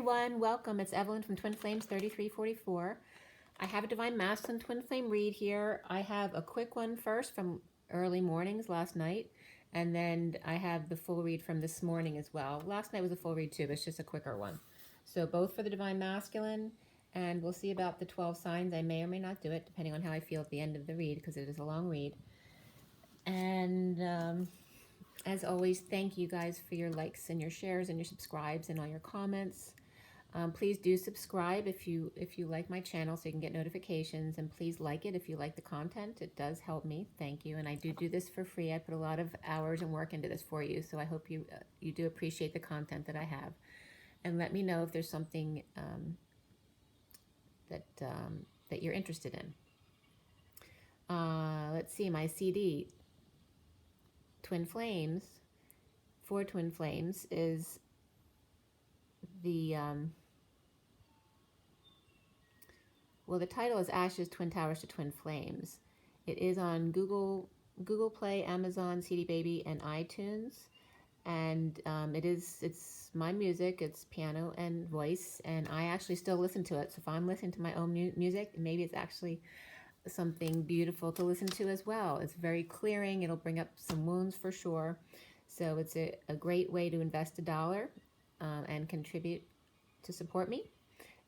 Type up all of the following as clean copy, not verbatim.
everyone, welcome. It's Evelyn from Twin Flames 3344. I have a Divine Masculine Twin Flame read here. I have a quick one first from early mornings last night, and then I have the full read from this morning as well. Last night was a full read too, but it's just a quicker one. So both for the Divine Masculine, and we'll see about the 12 signs. I may or may not do it, depending on how I feel at the end of the read, because it is a long read. And as always, thank you guys for your likes and your shares and your subscribes and all your comments. Please do subscribe if you like my channel so you can get notifications, and please like it if you like the content. It does help me. Thank you. And I do this for free. I put a lot of hours and work into this for you, so I hope you do appreciate the content that I have. And let me know if there's something that you're interested in. Let's see, my CD, Twin Flames, for Twin Flames is the, well, the title is Ashes, Twin Towers to Twin Flames. It is on Google Play, Amazon, CD Baby, and iTunes. And it's my music, it's piano and voice, and I actually still listen to it. So if I'm listening to my own music, maybe it's actually something beautiful to listen to as well. It's very clearing. It'll bring up some wounds for sure. So it's a great way to invest $1 and contribute to support me.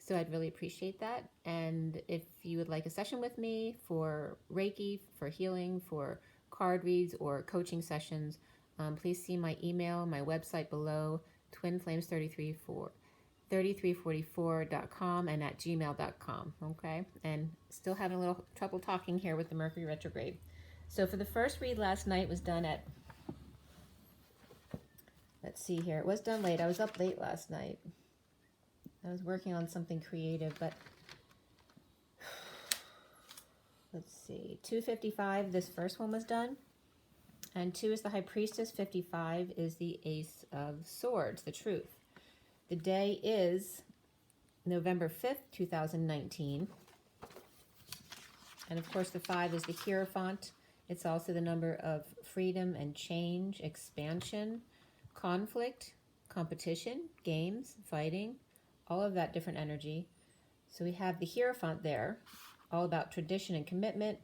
So I'd really appreciate that. And if you would like a session with me for Reiki, for healing, for card reads, or coaching sessions, please see my email, my website below, twinflames3344.com and at gmail.com, okay? And still having a little trouble talking here with the Mercury retrograde. So for the first read last night was done at, let's see here, it was done late. I was up late last night. I was working on something creative, but let's see, 2:55, this first one was done. And 2 is the High Priestess, 55 is the Ace of Swords, the Truth. The day is November 5th, 2019. And of course the 5 is the Hierophant. It's also the number of freedom and change, expansion, conflict, competition, games, fighting, all of that different energy. So we have the Hierophant there, all about tradition and commitment.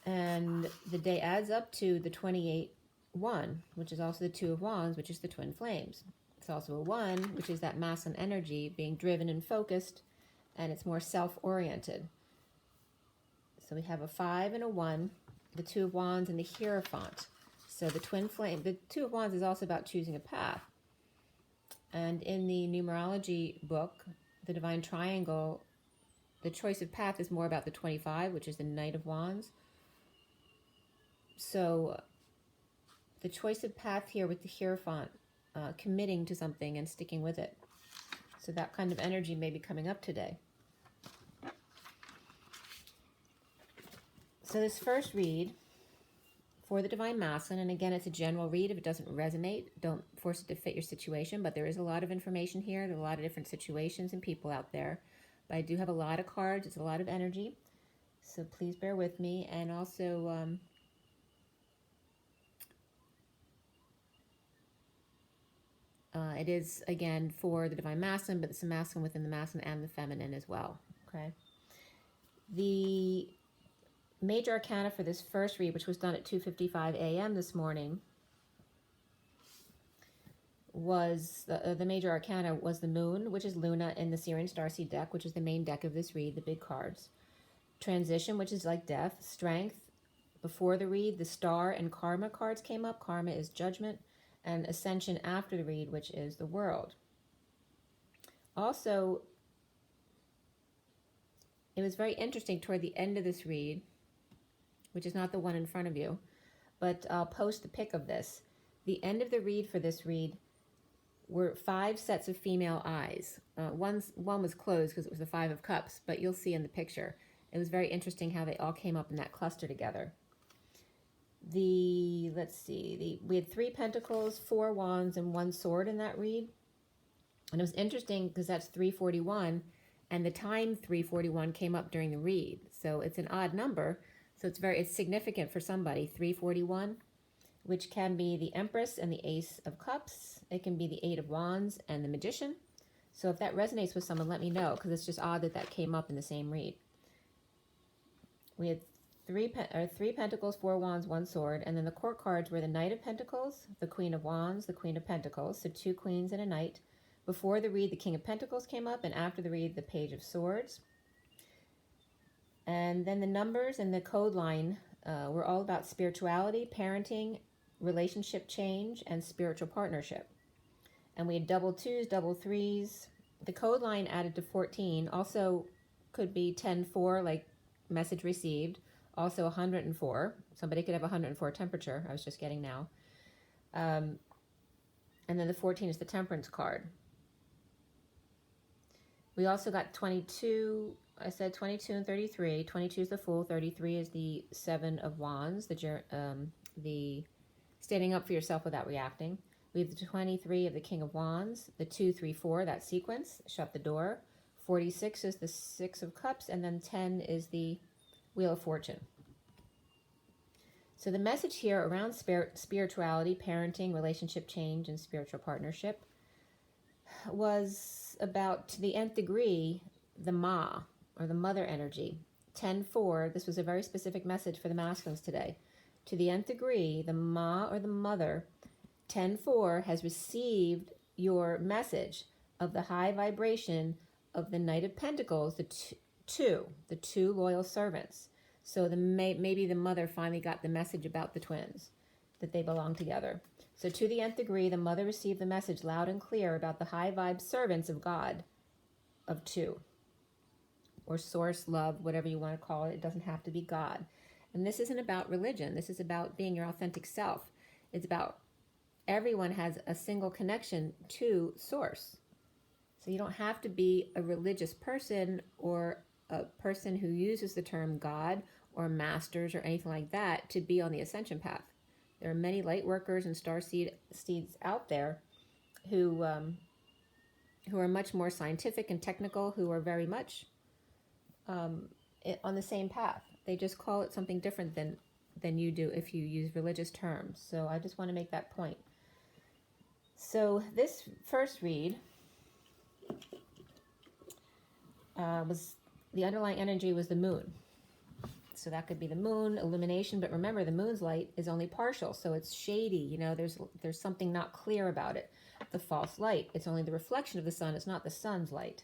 And the day adds up to the 28-1, which is also the 2 of Wands, which is the Twin Flames. It's also a 1, which is that masculine energy being driven and focused, and it's more self-oriented. So we have a 5 and a 1, the 2 of Wands and the Hierophant. So the Twin Flame, the 2 of Wands is also about choosing a path. And in the numerology book, the Divine Triangle, the choice of path is more about the 25, which is the Knight of Wands. So the choice of path here with the Hierophant, committing to something and sticking with it. So that kind of energy may be coming up today. So this first read for the Divine Masculine, and again, it's a general read. If it doesn't resonate, don't force it to fit your situation, but there is a lot of information here. There are a lot of different situations and people out there. But I do have a lot of cards. It's a lot of energy. So please bear with me. And also, it is, again, for the Divine Masculine, but it's a masculine within the masculine and the feminine as well, okay? The major arcana for this first read, which was done at 2:55 a.m. this morning, was, the major arcana was the Moon, which is Luna in the SIRIAN STARSEED deck, which is the main deck of this read, the big cards. Transition, which is like death. Strength. Before the read, the Star and Karma cards came up. Karma is judgment. And Ascension after the read, which is the World. Also, it was very interesting toward the end of this read, which is not the one in front of you, but I'll post the pic of this. The end of the read for this read were 5 sets of female eyes. One was closed because it was the 5 of Cups, but you'll see in the picture. It was very interesting how they all came up in that cluster together. Let's see, we had 3 Pentacles, 4 Wands, and 1 Sword in that read. And it was interesting because that's 341, and the time 341 came up during the read. So it's an odd number, so it's significant for somebody, 341. which can be the Empress and the Ace of Cups. It can be the Eight of Wands and the Magician. So if that resonates with someone, let me know, because it's just odd that that came up in the same read. We had three Pentacles, 4 Wands, 1 Sword, and then the court cards were the Knight of Pentacles, the Queen of Wands, the Queen of Pentacles, so 2 queens and a knight. Before the read, the King of Pentacles came up, and after the read, the Page of Swords. And then the numbers and the code line were all about spirituality, parenting, relationship change, and spiritual partnership. And we had double 2s, double 3s. The code line added to 14 also could be 10-4, like message received. Also 104. Somebody could have 104 temperature. I was just getting now. And then the 14 is the Temperance card. We also got 22. I said 22 and 33. 22 is the Fool. 33 is the Seven of Wands. The standing up for yourself without reacting. We have the 23 of the King of Wands. The 2, 3, 4. That sequence. Shut the door. 46 is the Six of Cups, and then 10 is the Wheel of Fortune. So the message here around spirituality, parenting, relationship change, and spiritual partnership was about, to the nth degree, the Ma, or the mother energy. 10-4, this was a very specific message for the masculines today. To the nth degree, the Ma, or the mother, 10-4, has received your message of the high vibration of the Knight of Pentacles, the two loyal servants. So maybe the mother finally got the message about the twins, that they belong together. So to the nth degree, the mother received the message loud and clear about the high vibe servants of God, of 2, or source, love, whatever you want to call it. It doesn't have to be God. And this isn't about religion. This is about being your authentic self. It's about everyone has a single connection to source. So you don't have to be a religious person or a person who uses the term God or masters or anything like that to be on the ascension path. There are many light workers and star seeds out there who are much more scientific and technical, who are very much on the same path. They just call it something different than you do if you use religious terms. So I just want to make that point. So this first read was, the underlying energy was the moon. So that could be the moon, illumination, but remember the moon's light is only partial, so it's shady, you know, there's something not clear about it. The false light, it's only the reflection of the sun, it's not the sun's light.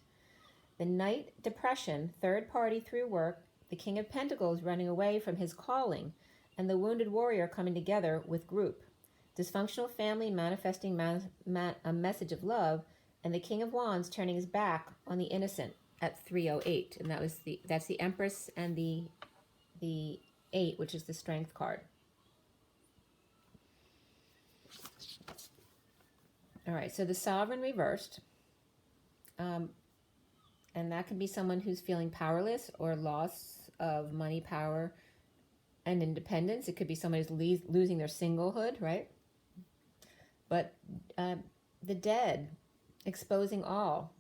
The night depression, third party through work, the King of Pentacles running away from his calling, and the wounded warrior coming together with group. Dysfunctional family manifesting a message of love, and the King of Wands turning his back on the innocent at 308, and that's the Empress and the 8, which is the Strength card. All right, so the Sovereign reversed, and that can be someone who's feeling powerless or loss of money, power, and independence. It could be somebody who's losing their singlehood, right? But the Dead, exposing all.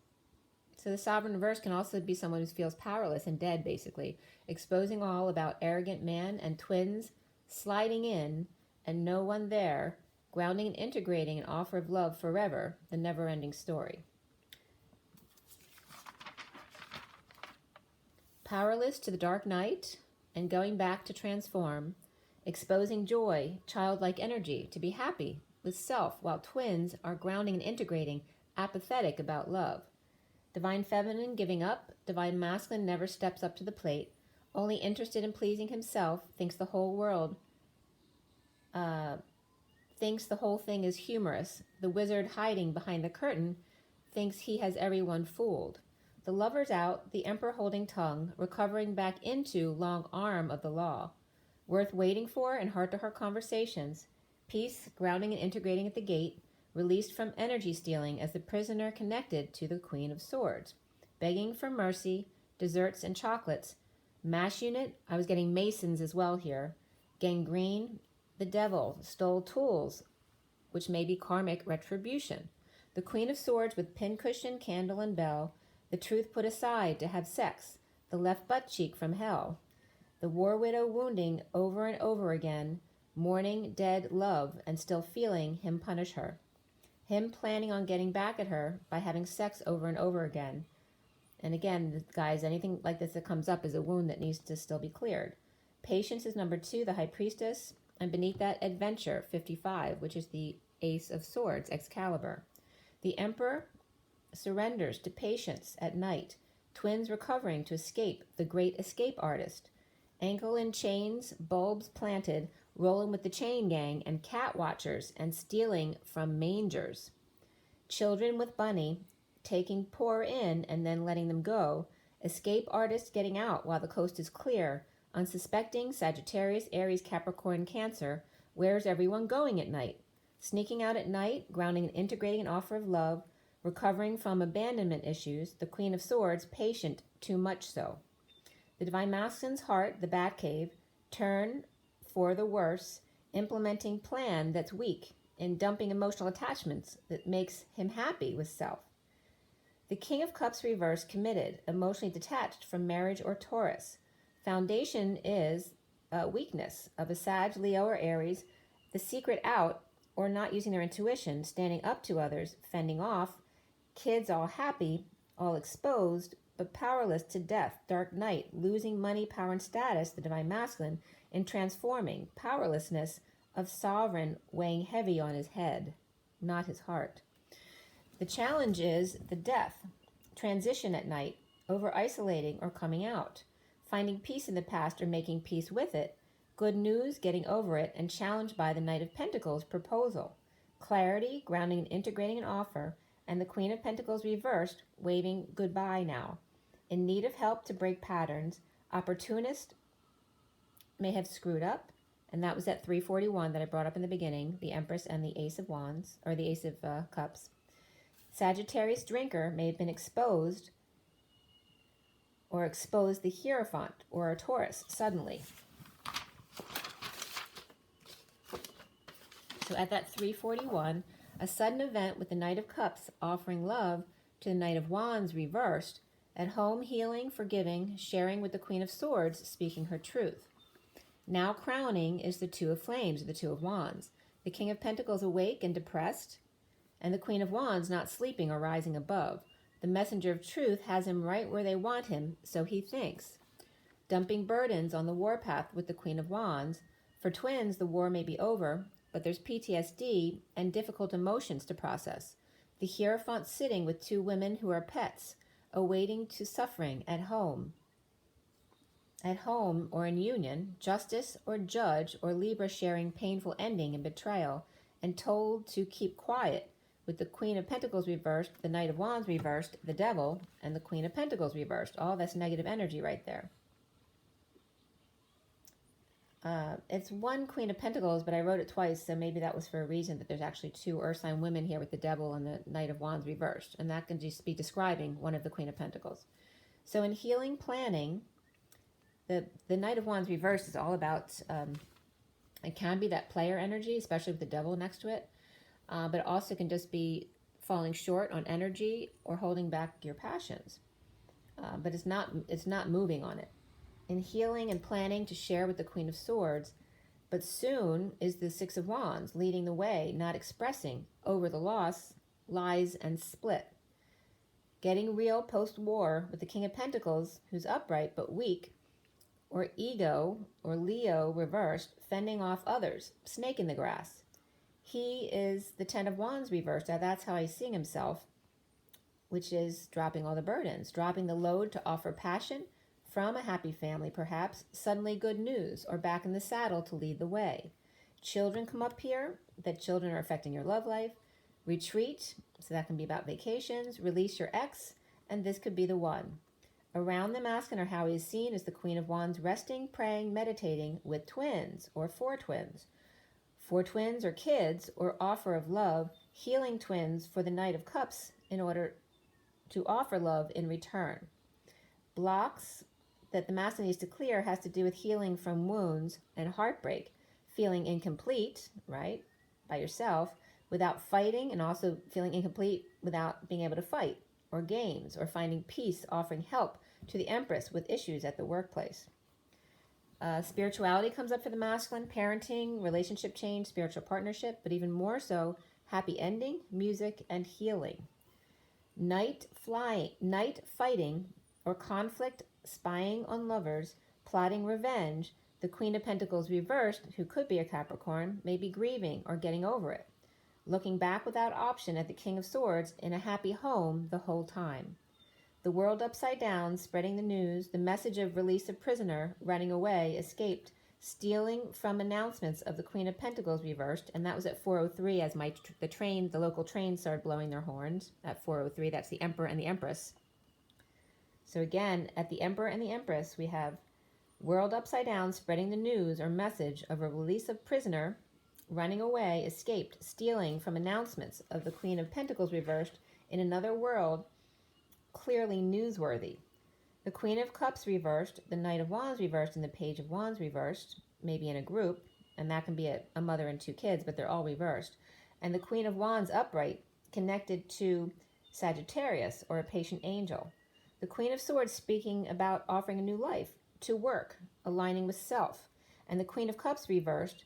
So the Sovereign reverse can also be someone who feels powerless and dead, basically. Exposing all about arrogant man and twins sliding in and no one there, grounding and integrating an offer of love forever, the never-ending story. Powerless to the dark night and going back to transform, exposing joy, childlike energy, to be happy with self, while twins are grounding and integrating, apathetic about love. Divine feminine giving up, divine masculine never steps up to the plate, only interested in pleasing himself, thinks the whole thing is humorous. The wizard hiding behind the curtain thinks he has everyone fooled. The lover's out, the emperor holding tongue, recovering back into long arm of the law. Worth waiting for in heart-to-heart conversations. Peace, grounding and integrating at the gate, released from energy stealing as the prisoner connected to the Queen of Swords. Begging for mercy, desserts and chocolates. MASH unit, I was getting Masons as well here. Gangrene, the devil, stole tools, which may be karmic retribution. The Queen of Swords with pincushion, candle, and bell. The truth put aside to have sex. The left butt cheek from hell. The war widow wounding over and over again. mourning dead love and still feeling him punish her. Him planning on getting back at her by having sex over and over again. And again, guys, anything like this that comes up is a wound that needs to still be cleared. Patience is number 2, the High Priestess. And beneath that, Adventure, 55, which is the Ace of Swords, Excalibur. The Emperor surrenders to patience at night. Twins recovering to escape, the great escape artist. Ankle in chains, bulbs planted, rolling with the chain gang, and cat watchers, and stealing from mangers. Children with bunny, taking poor in and then letting them go. Escape artists getting out while the coast is clear. Unsuspecting Sagittarius, Aries, Capricorn, Cancer. Where's everyone going at night? Sneaking out at night, grounding and integrating an offer of love. Recovering from abandonment issues. The Queen of Swords, patient, too much so. The Divine Masculine's heart, the Batcave, turn for the worse, implementing plan that's weak, in dumping emotional attachments that makes him happy with self. The King of Cups reversed, committed, emotionally detached from marriage or Taurus. Foundation is weakness of a Sag, Leo, or Aries, the secret out or not using their intuition, standing up to others, fending off, kids all happy, all exposed, but powerless to death, dark night, losing money, power, and status, the Divine Masculine, in transforming, powerlessness of sovereign weighing heavy on his head, not his heart. The challenge is the death, transition at night, over isolating or coming out, finding peace in the past or making peace with it, good news, getting over it, and challenged by the Knight of Pentacles proposal, clarity, grounding and integrating an offer, and the Queen of Pentacles reversed, waving goodbye now. In need of help to break patterns, opportunist may have screwed up, and that was at 341 that I brought up in the beginning, the Empress and the Ace of Wands, or the Ace of Cups. Sagittarius drinker may have been exposed or exposed the Hierophant or a Taurus suddenly. So at that 341, a sudden event with the Knight of Cups offering love to the Knight of Wands reversed, at home healing, forgiving, sharing with the Queen of Swords, speaking her truth. Now crowning is the Two of Flames, the Two of Wands. The King of Pentacles awake and depressed, and the Queen of Wands not sleeping or rising above. The messenger of truth has him right where they want him, so he thinks. Dumping burdens on the warpath with the Queen of Wands. For twins, the war may be over, but there's PTSD and difficult emotions to process. The Hierophant sitting with 2 women who are pets, awaiting to suffering at home. At home or in union, justice or judge or Libra sharing painful ending and betrayal, and told to keep quiet, with the Queen of Pentacles reversed, the Knight of Wands reversed, the Devil, and the Queen of Pentacles reversed. All that's negative energy right there. It's one Queen of Pentacles, but I wrote it twice, so maybe that was for a reason, that there's actually 2 Earth sign women here with the Devil and the Knight of Wands reversed, and that can just be describing one of the Queen of Pentacles. So in healing planning, the Knight of Wands reversed is all about, it can be that player energy, especially with the Devil next to it, but it also can just be falling short on energy or holding back your passions, but it's not moving on it. In healing and planning to share with the Queen of Swords, but soon is the Six of Wands leading the way, not expressing over the loss, lies, and split. Getting real post-war with the King of Pentacles, who's upright but weak, or ego, or Leo reversed, fending off others, snake in the grass. He is the Ten of Wands reversed. Now that's how he's seeing himself, which is dropping all the burdens, dropping the load to offer passion, from a happy family, perhaps, suddenly good news, or back in the saddle to lead the way. Children come up here, that children are affecting your love life. Retreat, so that can be about vacations. Release your ex, and this could be the one. Around the masculine, or how he is seen, is the Queen of Wands resting, praying, meditating with twins, or 4 twins. 4 twins or kids, or offer of love, healing twins for the Knight of Cups in order to offer love in return. Blocks that the masculine needs to clear has to do with healing from wounds and heartbreak, feeling incomplete, right, by yourself, without fighting, and also feeling incomplete without being able to fight, or games, or finding peace, offering help to the Empress with issues at the workplace. Spirituality comes up for the masculine, parenting, relationship change, spiritual partnership, but even more so, happy ending, music, and healing. Night fighting, or conflict, spying on lovers, plotting revenge. The Queen of Pentacles reversed, who could be a Capricorn, may be grieving or getting over it. Looking back without option at the King of Swords in a happy home the whole time. The world upside down, spreading the news, the message of release of prisoner, running away, escaped, stealing from announcements of the Queen of Pentacles reversed, and that was at 4:03 as the local train started blowing their horns at 4:03. That's the Emperor and the Empress. So again, at the Emperor and the Empress, we have world upside down, spreading the news or message of a release of prisoner, running away, escaped, stealing from announcements of the Queen of Pentacles reversed in another world, clearly newsworthy. The Queen of Cups reversed, the Knight of Wands reversed, and the Page of Wands reversed, maybe in a group, and that can be a mother and two kids, but they're all reversed. And the Queen of Wands upright, connected to Sagittarius, or a patient angel. The Queen of Swords speaking about offering a new life, to work, aligning with self. And the Queen of Cups reversed,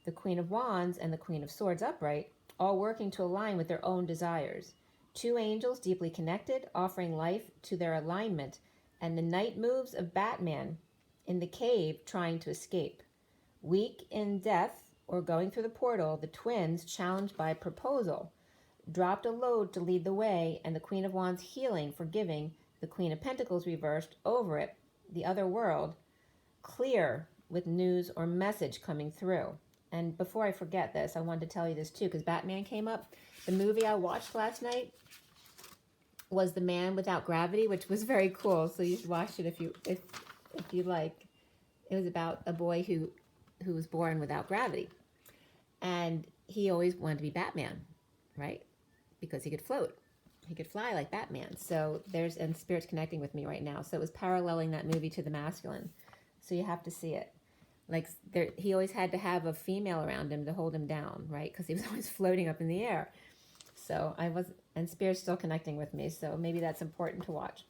the Queen of Wands and the Queen of Swords upright, all working to align with their own desires. Two angels deeply connected, offering life to their alignment, and the night moves of Batman in the cave trying to escape. Weak in death or going through the portal, the twins challenged by proposal, dropped a load to lead the way, and the Queen of Wands healing, forgiving, the Queen of Pentacles reversed over it, the other world, clear with news or message coming through. And before I forget this, I wanted to tell you this too, because Batman came up. The movie I watched last night was The Man Without Gravity, which was very cool. So you should watch it if you like. It was about a boy who was born without gravity, and he always wanted to be Batman, right? Because he could float, he could fly like Batman. So and Spirit's connecting with me right now. So it was paralleling that movie to the masculine. So you have to see it. Like he always had to have a female around him to hold him down, right? Because he was always floating up in the air. So and Spirit's still connecting with me, so maybe that's important to watch.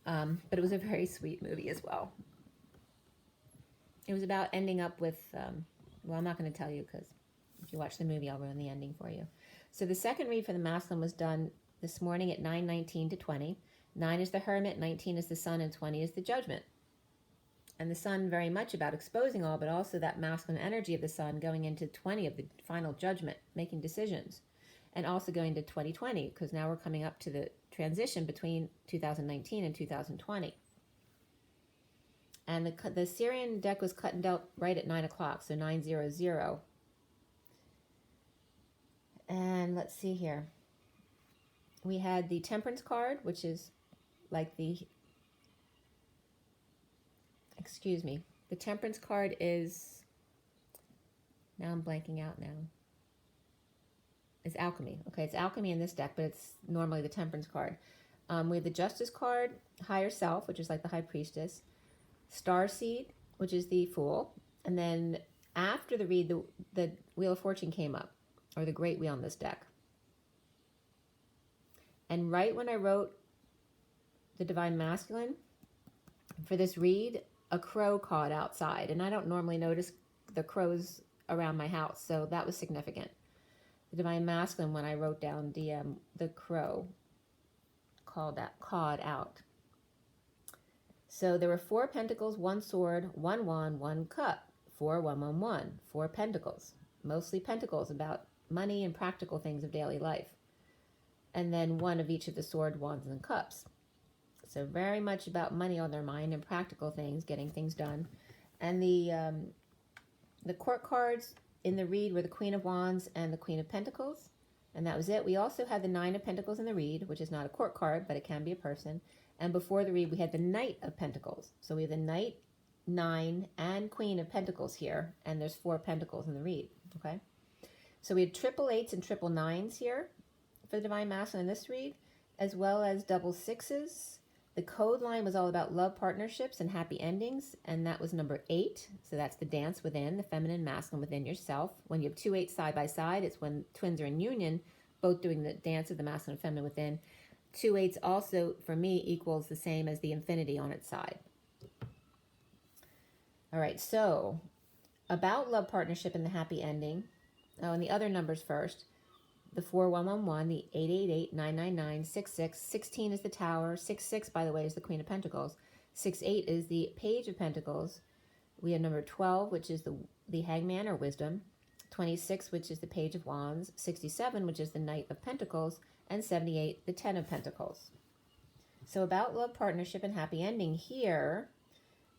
But it was a very sweet movie as well. It was about ending up with, well, I'm not going to tell you, because if you watch the movie, I'll ruin the ending for you. So the second read for the masculine was done this morning at 9:19 to 20. 9 is the Hermit, 19 is the Sun, and 20 is the Judgment. And the Sun very much about exposing all, but also that masculine energy of the Sun going into 20 of the final judgment, making decisions. And also going to 2020, because now we're coming up to the transition between 2019 and 2020. And the SIRIAN deck was cut and dealt right at 9 o'clock, so 900. And let's see here. We had the Temperance card, which is like the Temperance card is, now I'm blanking out now. It's Alchemy. Okay, it's Alchemy in this deck, but it's normally the Temperance card. We have the Justice card, Higher Self, which is like the High Priestess. Starseed, which is the Fool. And then after the read, the Wheel of Fortune came up, or the Great Wheel in this deck. And right when I wrote the Divine Masculine, for this read, a crow cawed outside, and I don't normally notice the crows around my house, so that was significant. The Divine Masculine, when I wrote down the crow cawed out. So there were 4 pentacles, 1 sword, 1 wand, 1 cup, 4, 1, 1, 1, 4 pentacles, mostly pentacles about money and practical things of daily life, and then 1 of each of the sword, wands, and cups. So very much about money on their mind and practical things, getting things done. And the court cards in the read were the Queen of Wands and the Queen of Pentacles. And that was it. We also had the 9 of Pentacles in the read, which is not a court card, but it can be a person. And before the read, we had the Knight of Pentacles. So we have the Knight, 9, and Queen of Pentacles here. And there's 4 pentacles in the read, okay? So we had triple 8s and triple 9s here for the Divine Masculine in this read, as well as double 6s. The code line was all about love, partnerships, and happy endings, and that was number 8. So that's the dance within, the feminine, masculine within yourself. When you have 2 8s side by side, it's when twins are in union, both doing the dance of the masculine and feminine within. 2 8s also, for me, equals the same as the infinity on its side. All right, so about love, partnership, and the happy ending. Oh, and the other numbers first. The 4111, the 888, 999, 66. 16 is the Tower. 66, by the way, is the Queen of Pentacles. 68 is the Page of Pentacles. We have number 12, which is the Hangman or Wisdom. 26, which is the Page of Wands. 67, which is the Knight of Pentacles. And 78, the Ten of Pentacles. So about love, partnership, and happy ending here,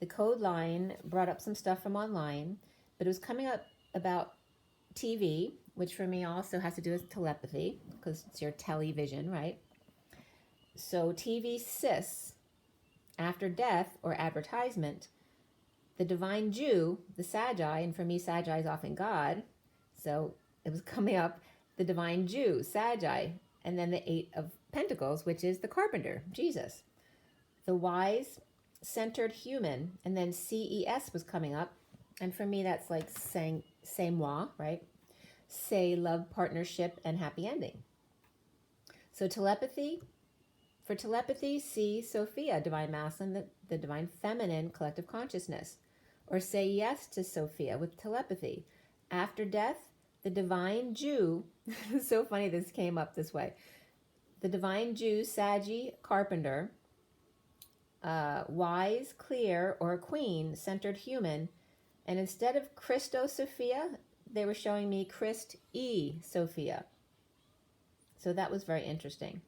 the code line brought up some stuff from online, but it was coming up about TV, which for me also has to do with telepathy, because it's your television, right? So TV cis, after death or advertisement, the divine Jew, the Sagi, and for me Sagi is often God, so it was coming up, the divine Jew, Sagi, and then the Eight of Pentacles, which is the carpenter, Jesus. The wise, centered human, and then CES was coming up, and for me that's like saying c'est moi, right? Say love, partnership, and happy ending. So telepathy, for telepathy, see Sophia, divine masculine, the divine feminine, collective consciousness. Or say yes to Sophia with telepathy. After death, the divine Jew, so funny this came up this way. The divine Jew, Sagi, carpenter, wise, clear, or queen, centered human. And instead of Christo Sophia, they were showing me Christ E. Sophia. So that was very interesting.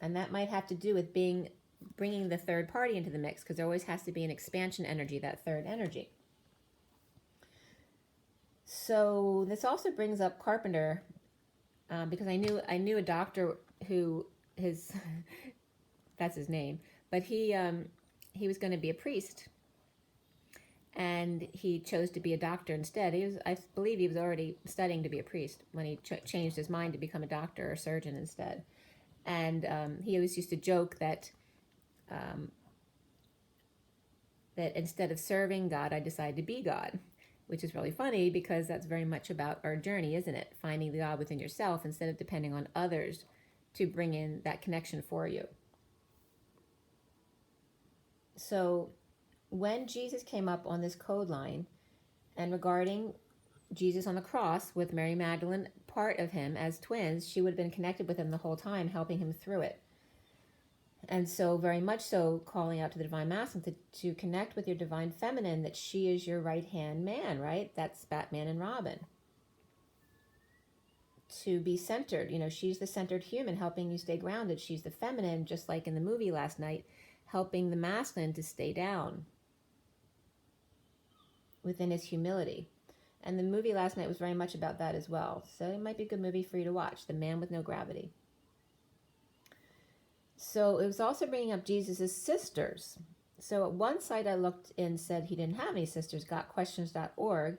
And that might have to do with bringing the third party into the mix, because there always has to be an expansion energy, that third energy. So this also brings up carpenter, because I knew a doctor who that's his name, but he was going to be a priest. And he chose to be a doctor instead. I believe he was already studying to be a priest when he changed his mind to become a doctor or surgeon instead. And he always used to joke that that instead of serving God, I decided to be God, which is really funny because that's very much about our journey, isn't it? Finding the God within yourself instead of depending on others to bring in that connection for you. So when Jesus came up on this code line, and regarding Jesus on the cross with Mary Magdalene, part of him as twins, she would have been connected with him the whole time, helping him through it. And so very much so calling out to the divine masculine to connect with your divine feminine, that she is your right-hand man, right? That's Batman and Robin. To be centered, she's the centered human, helping you stay grounded. She's the feminine, just like in the movie last night, helping the masculine to stay down within his humility. And the movie last night was very much about that as well. So it might be a good movie for you to watch, The Man with No Gravity. So it was also bringing up Jesus' sisters. So at one site I looked and said he didn't have any sisters, gotquestions.org.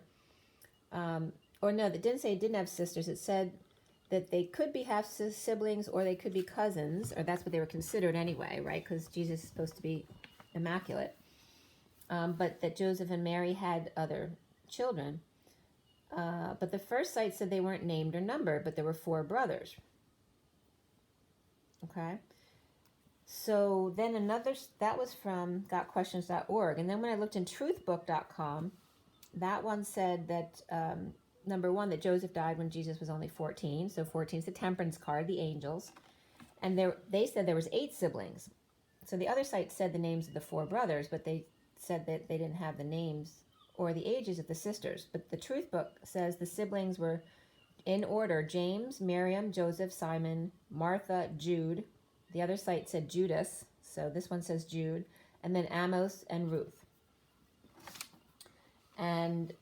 Or no, that didn't say he didn't have sisters. It said that they could be half siblings or they could be cousins, or that's what they were considered anyway, right? Because Jesus is supposed to be immaculate. But that Joseph and Mary had other children. But the first site said they weren't named or numbered, but there were 4 brothers. Okay. So then that was from gotquestions.org. And then when I looked in truthbook.com, that one said that, number 1, that Joseph died when Jesus was only 14. So 14 is the temperance card, the angels. And they said there was 8 siblings. So the other site said the names of the 4 brothers, but they said that they didn't have the names or the ages of the sisters. But the Truth Book says the siblings were in order: James, Miriam, Joseph, Simon, Martha, Jude. The other site said Judas, so this one says Jude, and then Amos and Ruth. And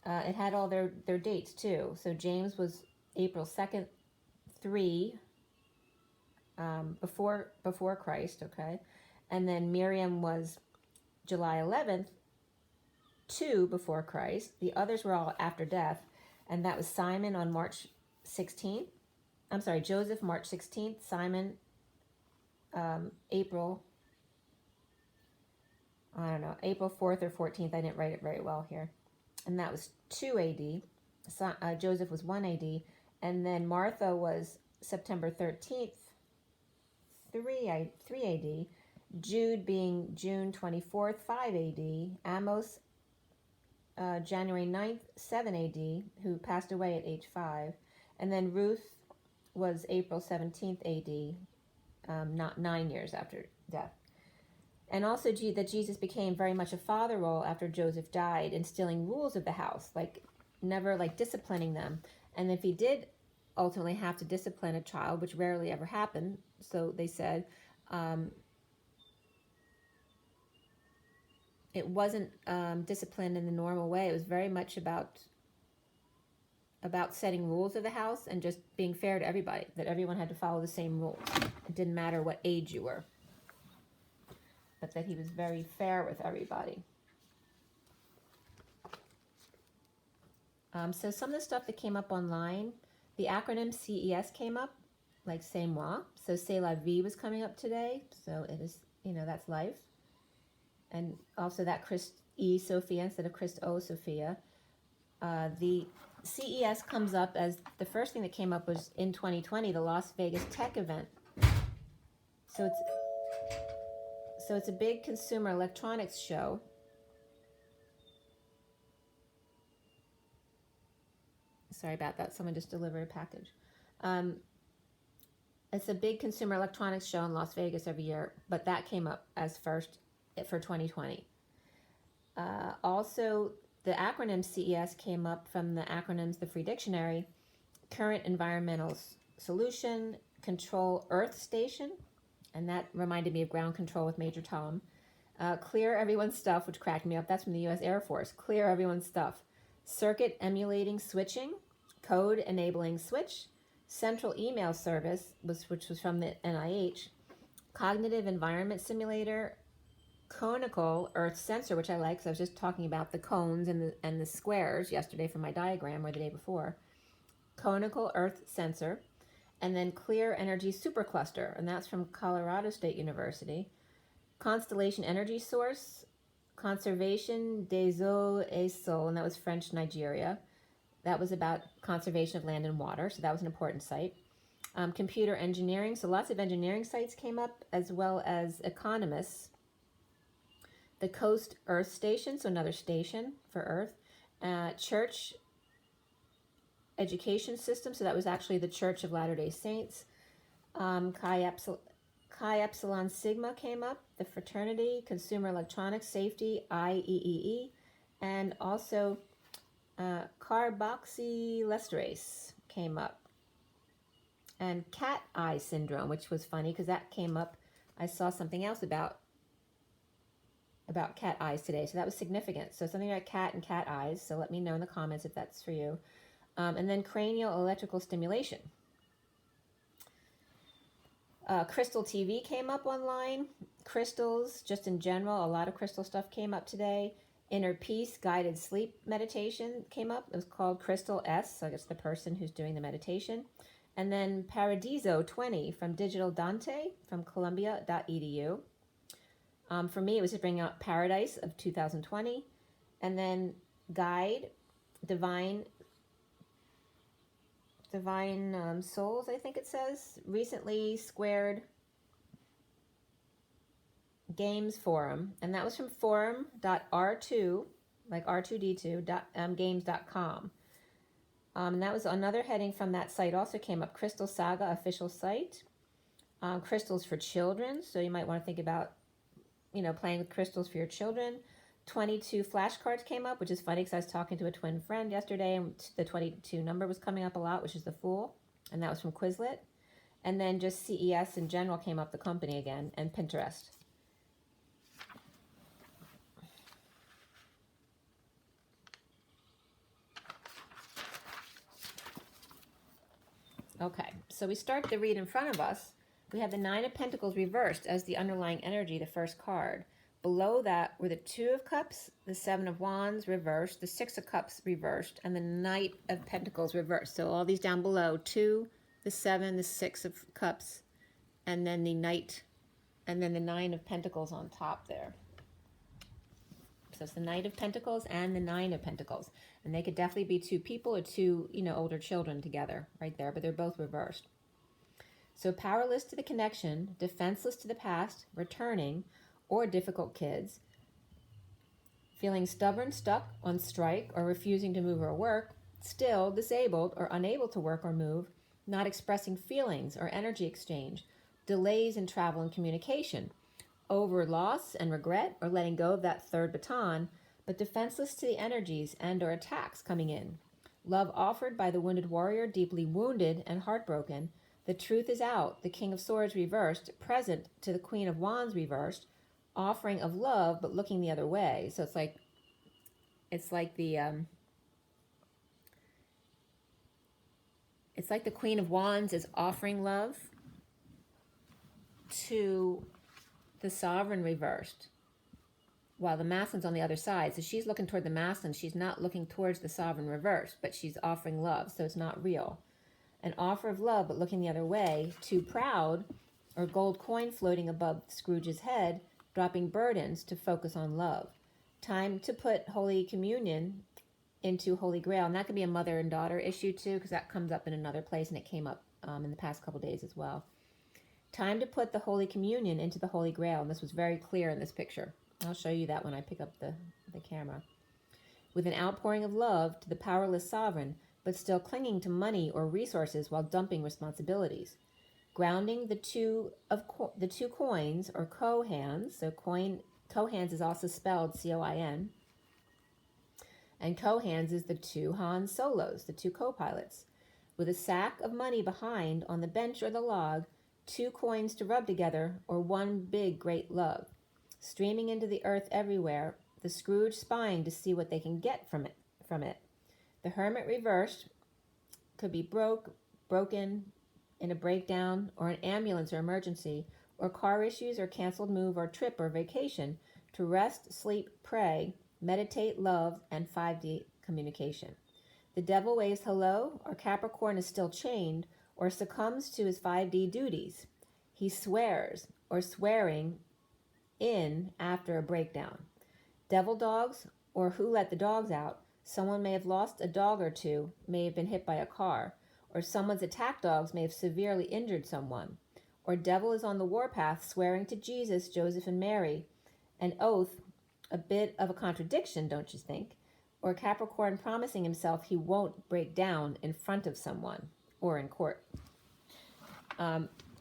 it had all their dates too. So James was April 2nd, 3, before Christ, okay? And then Miriam was July 11th, 2 before Christ. The others were all after death, and that was Simon on March 16th. I'm sorry, Joseph March 16th, Simon April 4th or 14th. I didn't write it very well here. And that was 2 AD. So, Joseph was 1 AD. And then Martha was September 13th, 3 AD. Jude being June 24th, 5 AD, Amos January 9th, 7 AD, who passed away at age 5, and then Ruth was April 17th AD, not 9 years after death. And also that Jesus became very much a father role after Joseph died, instilling rules of the house, like never like disciplining them. And if he did ultimately have to discipline a child, which rarely ever happened, so they said, it wasn't disciplined in the normal way. It was very much about setting rules of the house and just being fair to everybody, that everyone had to follow the same rules. It didn't matter what age you were, but that he was very fair with everybody. So some of the stuff that came up online, the acronym CES came up, like c'est moi. So c'est la vie was coming up today. So it is, that's life. And also that Christ E Sophia instead of Christ O Sophia. The CES comes up as the first thing that came up was in 2020, the Las Vegas tech event. So it's a big consumer electronics show. Sorry about that. Someone just delivered a package. It's a big consumer electronics show in Las Vegas every year, but that came up as first for 2020. Also, the acronym CES came up from the acronyms, the Free Dictionary, Current Environmental Solution, Control Earth Station, and that reminded me of Ground Control with Major Tom. Clear Everyone's Stuff, which cracked me up. That's from the U.S. Air Force. Clear Everyone's Stuff. Circuit Emulating Switching, Code Enabling Switch, Central Email Service, which was from the NIH, Cognitive Environment Simulator, Conical Earth Sensor, which I like because I was just talking about the cones and the squares yesterday for my diagram, or the day before. Conical Earth Sensor, and then Clear Energy Supercluster, and that's from Colorado State University. Constellation Energy Source, Conservation des Eaux et Sol, and that was French Nigeria. That was about conservation of land and water, so that was an important site. Computer engineering, so lots of engineering sites came up, as well as economists. The Coast Earth Station, so another station for Earth. Church Education System, so that was actually the Church of Latter-day Saints. Chi Epsilon Sigma came up, the fraternity, consumer electronics safety, IEEE, and also carboxylesterase came up. And cat eye syndrome, which was funny because that came up. I saw something else about cat eyes today, so that was significant. So something about cat and cat eyes, so let me know in the comments if that's for you. And then cranial electrical stimulation. Crystal TV came up online. Crystals, just in general, a lot of crystal stuff came up today. Inner Peace Guided Sleep Meditation came up. It was called Crystal S, so I guess the person who's doing the meditation. And then Paradiso 20 from Digital Dante from Columbia.edu. For me, it was to bring out Paradise of 2020. And then Guide, Divine Souls, I think it says, recently squared Games Forum. And that was from forum.r2, like R2D2, games.com. And that was another heading from that site, also came up, Crystal Saga official site. Crystals for children, so you might want to think about playing with crystals for your children. 22 flashcards came up, which is funny because I was talking to a twin friend yesterday, and the 22 number was coming up a lot, which is the Fool, and that was from Quizlet. And then just CES in general came up, the company again, and Pinterest. Okay, so we start the read in front of us. We have the Nine of Pentacles reversed as the underlying energy, the first card. Below that were the Two of Cups, the Seven of Wands reversed, the Six of Cups reversed, and the Knight of Pentacles reversed. So all these down below, 2, the 7, the 6 of Cups, and then the Knight, and then the 9 of Pentacles on top there. So it's the Knight of Pentacles and the 9 of Pentacles. And they could definitely be two people or two, older children together right there, but they're both reversed. So powerless to the connection, defenseless to the past, returning, or difficult kids, feeling stubborn, stuck, on strike, or refusing to move or work, still disabled or unable to work or move, not expressing feelings or energy exchange, delays in travel and communication, over loss and regret or letting go of that third baton, but defenseless to the energies and or attacks coming in. Love offered by the wounded warrior, deeply wounded and heartbroken. The truth is out, the King of Swords reversed, present to the Queen of Wands reversed, offering of love but looking the other way. So it's like the Queen of Wands is offering love to the Sovereign reversed, while the Masculine's on the other side. So she's looking toward the Masculine. She's not looking towards the Sovereign reversed, but she's offering love, so it's not real. An offer of love, but looking the other way. Too proud, or gold coin floating above Scrooge's head, dropping burdens to focus on love. Time to put Holy Communion into Holy Grail. And that could be a mother and daughter issue too, because that comes up in another place, and it came up in the past couple days as well. Time to put the Holy Communion into the Holy Grail. And this was very clear in this picture. I'll show you that when I pick up the camera. With an outpouring of love to the powerless sovereign, but still clinging to money or resources while dumping responsibilities. Grounding the two coins, or co-hands. So co-hands is also spelled C-O-I-N. And co-hands is the two Han Solos, the two co-pilots. With a sack of money behind on the bench or the log, two coins to rub together, or one big great love. Streaming into the earth everywhere, the Scrooge spying to see what they can get from it. The Hermit reversed could be broken in a breakdown, or an ambulance or emergency, or car issues, or canceled move or trip or vacation, to rest, sleep, pray, meditate, love, and 5D communication. The Devil waves hello, or Capricorn is still chained, or succumbs to his 5D duties. He swears, or swearing in after a breakdown. Devil dogs, or who let the dogs out. Someone may have lost a dog or two, may have been hit by a car, or someone's attack dogs may have severely injured someone. Or devil is on the warpath, swearing to Jesus, Joseph, and Mary. An oath, a bit of a contradiction, don't you think? Or Capricorn promising himself he won't break down in front of someone or in court.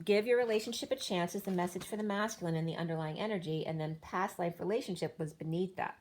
Give your relationship a chance is the message for the masculine and the underlying energy, and then past life relationship was beneath that.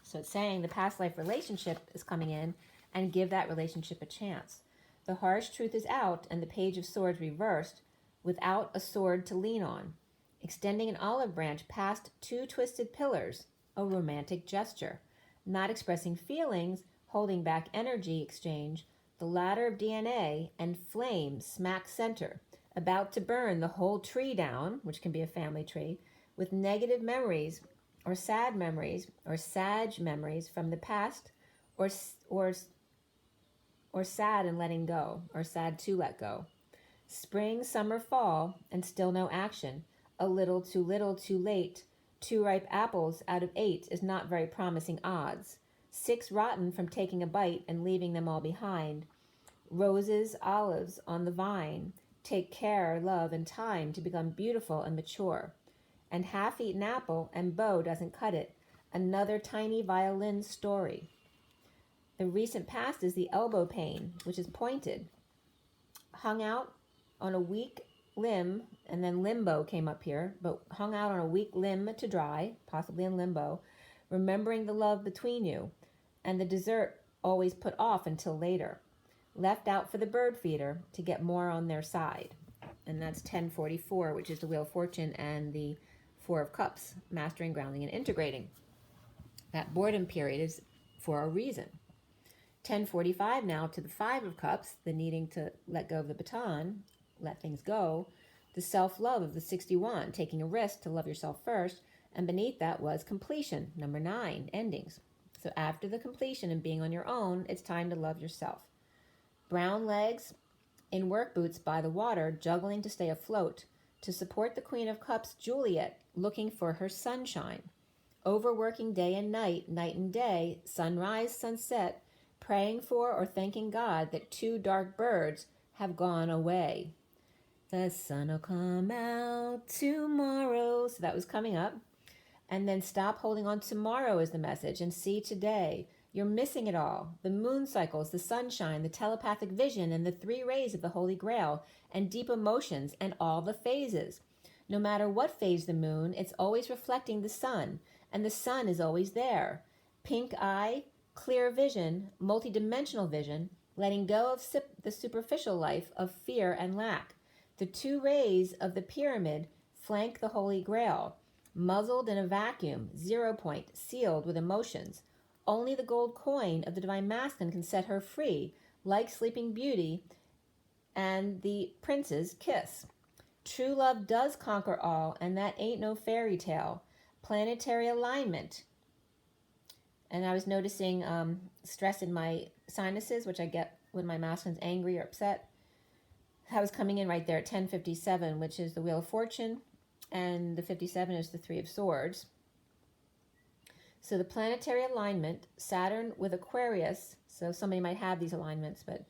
So it's saying the past life relationship is coming in, and give that relationship a chance. The harsh truth is out, and the Page of Swords reversed, without a sword to lean on. Extending an olive branch past two twisted pillars, a romantic gesture. Not expressing feelings, holding back energy exchange, the ladder of DNA, and flame smack center, about to burn the whole tree down, which can be a family tree, with negative memories, or sad memories, or sag memories from the past, or sad and letting go, or sad to let go. Spring, summer, fall, and still no action. A little, too late. 2 ripe apples out of 8 is not very promising odds. 6 rotten from taking a bite and leaving them all behind. Roses, olives on the vine. Take care, love, and time to become beautiful and mature. And half-eaten apple and bow doesn't cut it. Another tiny violin story. The recent past is the elbow pain, which is pointed. Hung out on a weak limb, and then limbo came up here, but hung out on a weak limb to dry, possibly in limbo, remembering the love between you, and the dessert always put off until later. Left out for the bird feeder to get more on their side. And that's 1044, which is the Wheel of Fortune, and the 4 of Cups, mastering, grounding, and integrating. That boredom period is for a reason. 1045 now to the 5 of Cups, the needing to let go of the baton, let things go. The self-love of the 61, taking a risk to love yourself first. And beneath that was completion, number 9, endings. So after the completion and being on your own, it's time to love yourself. Brown legs in work boots by the water, juggling to stay afloat. To support the Queen of Cups, Juliet, looking for her sunshine. Overworking day and night, night and day, sunrise, sunset, praying for or thanking God that 2 dark birds have gone away. The sun will come out tomorrow. So that was coming up. And then stop holding on tomorrow is the message and see today. You're missing it all. The moon cycles, the sunshine, the telepathic vision, and the 3 rays of the Holy Grail, and deep emotions, and all the phases. No matter what phase the moon, it's always reflecting the sun, and the sun is always there. Pink eye, clear vision, multidimensional vision, letting go of the superficial life of fear and lack. The 2 rays of the pyramid flank the Holy Grail, muzzled in a vacuum, 0 point, sealed with emotions. Only the gold coin of the Divine Masculine can set her free, like Sleeping Beauty and the Prince's kiss. True love does conquer all, and that ain't no fairy tale. Planetary alignment. And I was noticing stress in my sinuses, which I get when my masculine's angry or upset. That was coming in right there at 10:57, which is the Wheel of Fortune, and the 57 is the 3 of Swords. So the planetary alignment, Saturn with Aquarius, so somebody might have these alignments, but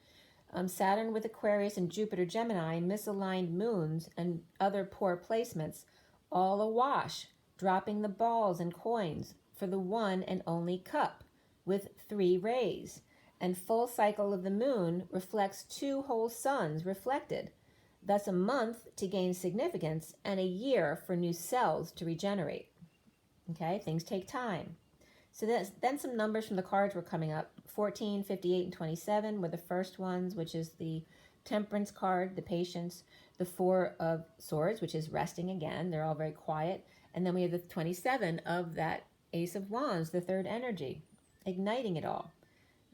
Saturn with Aquarius and Jupiter Gemini, misaligned moons and other poor placements, all awash, dropping the balls and coins for the one and only cup with 3 rays. And full cycle of the moon reflects 2 whole suns reflected. Thus a month to gain significance and a year for new cells to regenerate. Okay, things take time. So then some numbers from the cards were coming up. 14, 58, and 27 were the first ones, which is the Temperance card, the Patience. The 4 of Swords, which is resting again. They're all very quiet. And then we have the 27 of that Ace of Wands, the 3rd energy, igniting it all.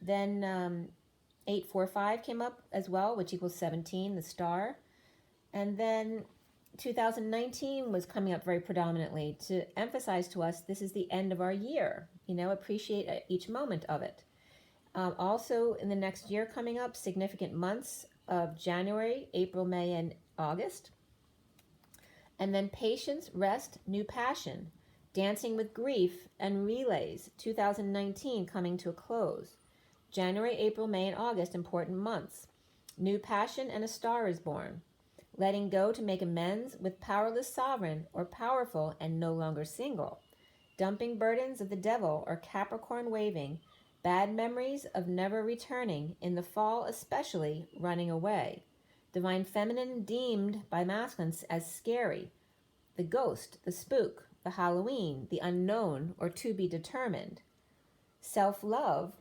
Then 845 came up as well, which equals 17, the Star. And then 2019 was coming up very predominantly to emphasize to us this is the end of our year. Appreciate each moment of it. Also, in the next year coming up, significant months of January, April, May, and August. And then Patience, Rest, New Passion, Dancing with Grief, and Relays, 2019 coming to a close. January, April, May, and August, important months. New Passion and a Star is born. Letting go to make amends with Powerless Sovereign, or Powerful and no longer single. Dumping burdens of the devil, or Capricorn waving. Bad memories of never returning, in the fall especially, running away. Divine Feminine deemed by masculines as scary. The ghost, the spook, the Halloween, the unknown, or to be determined. Self-love.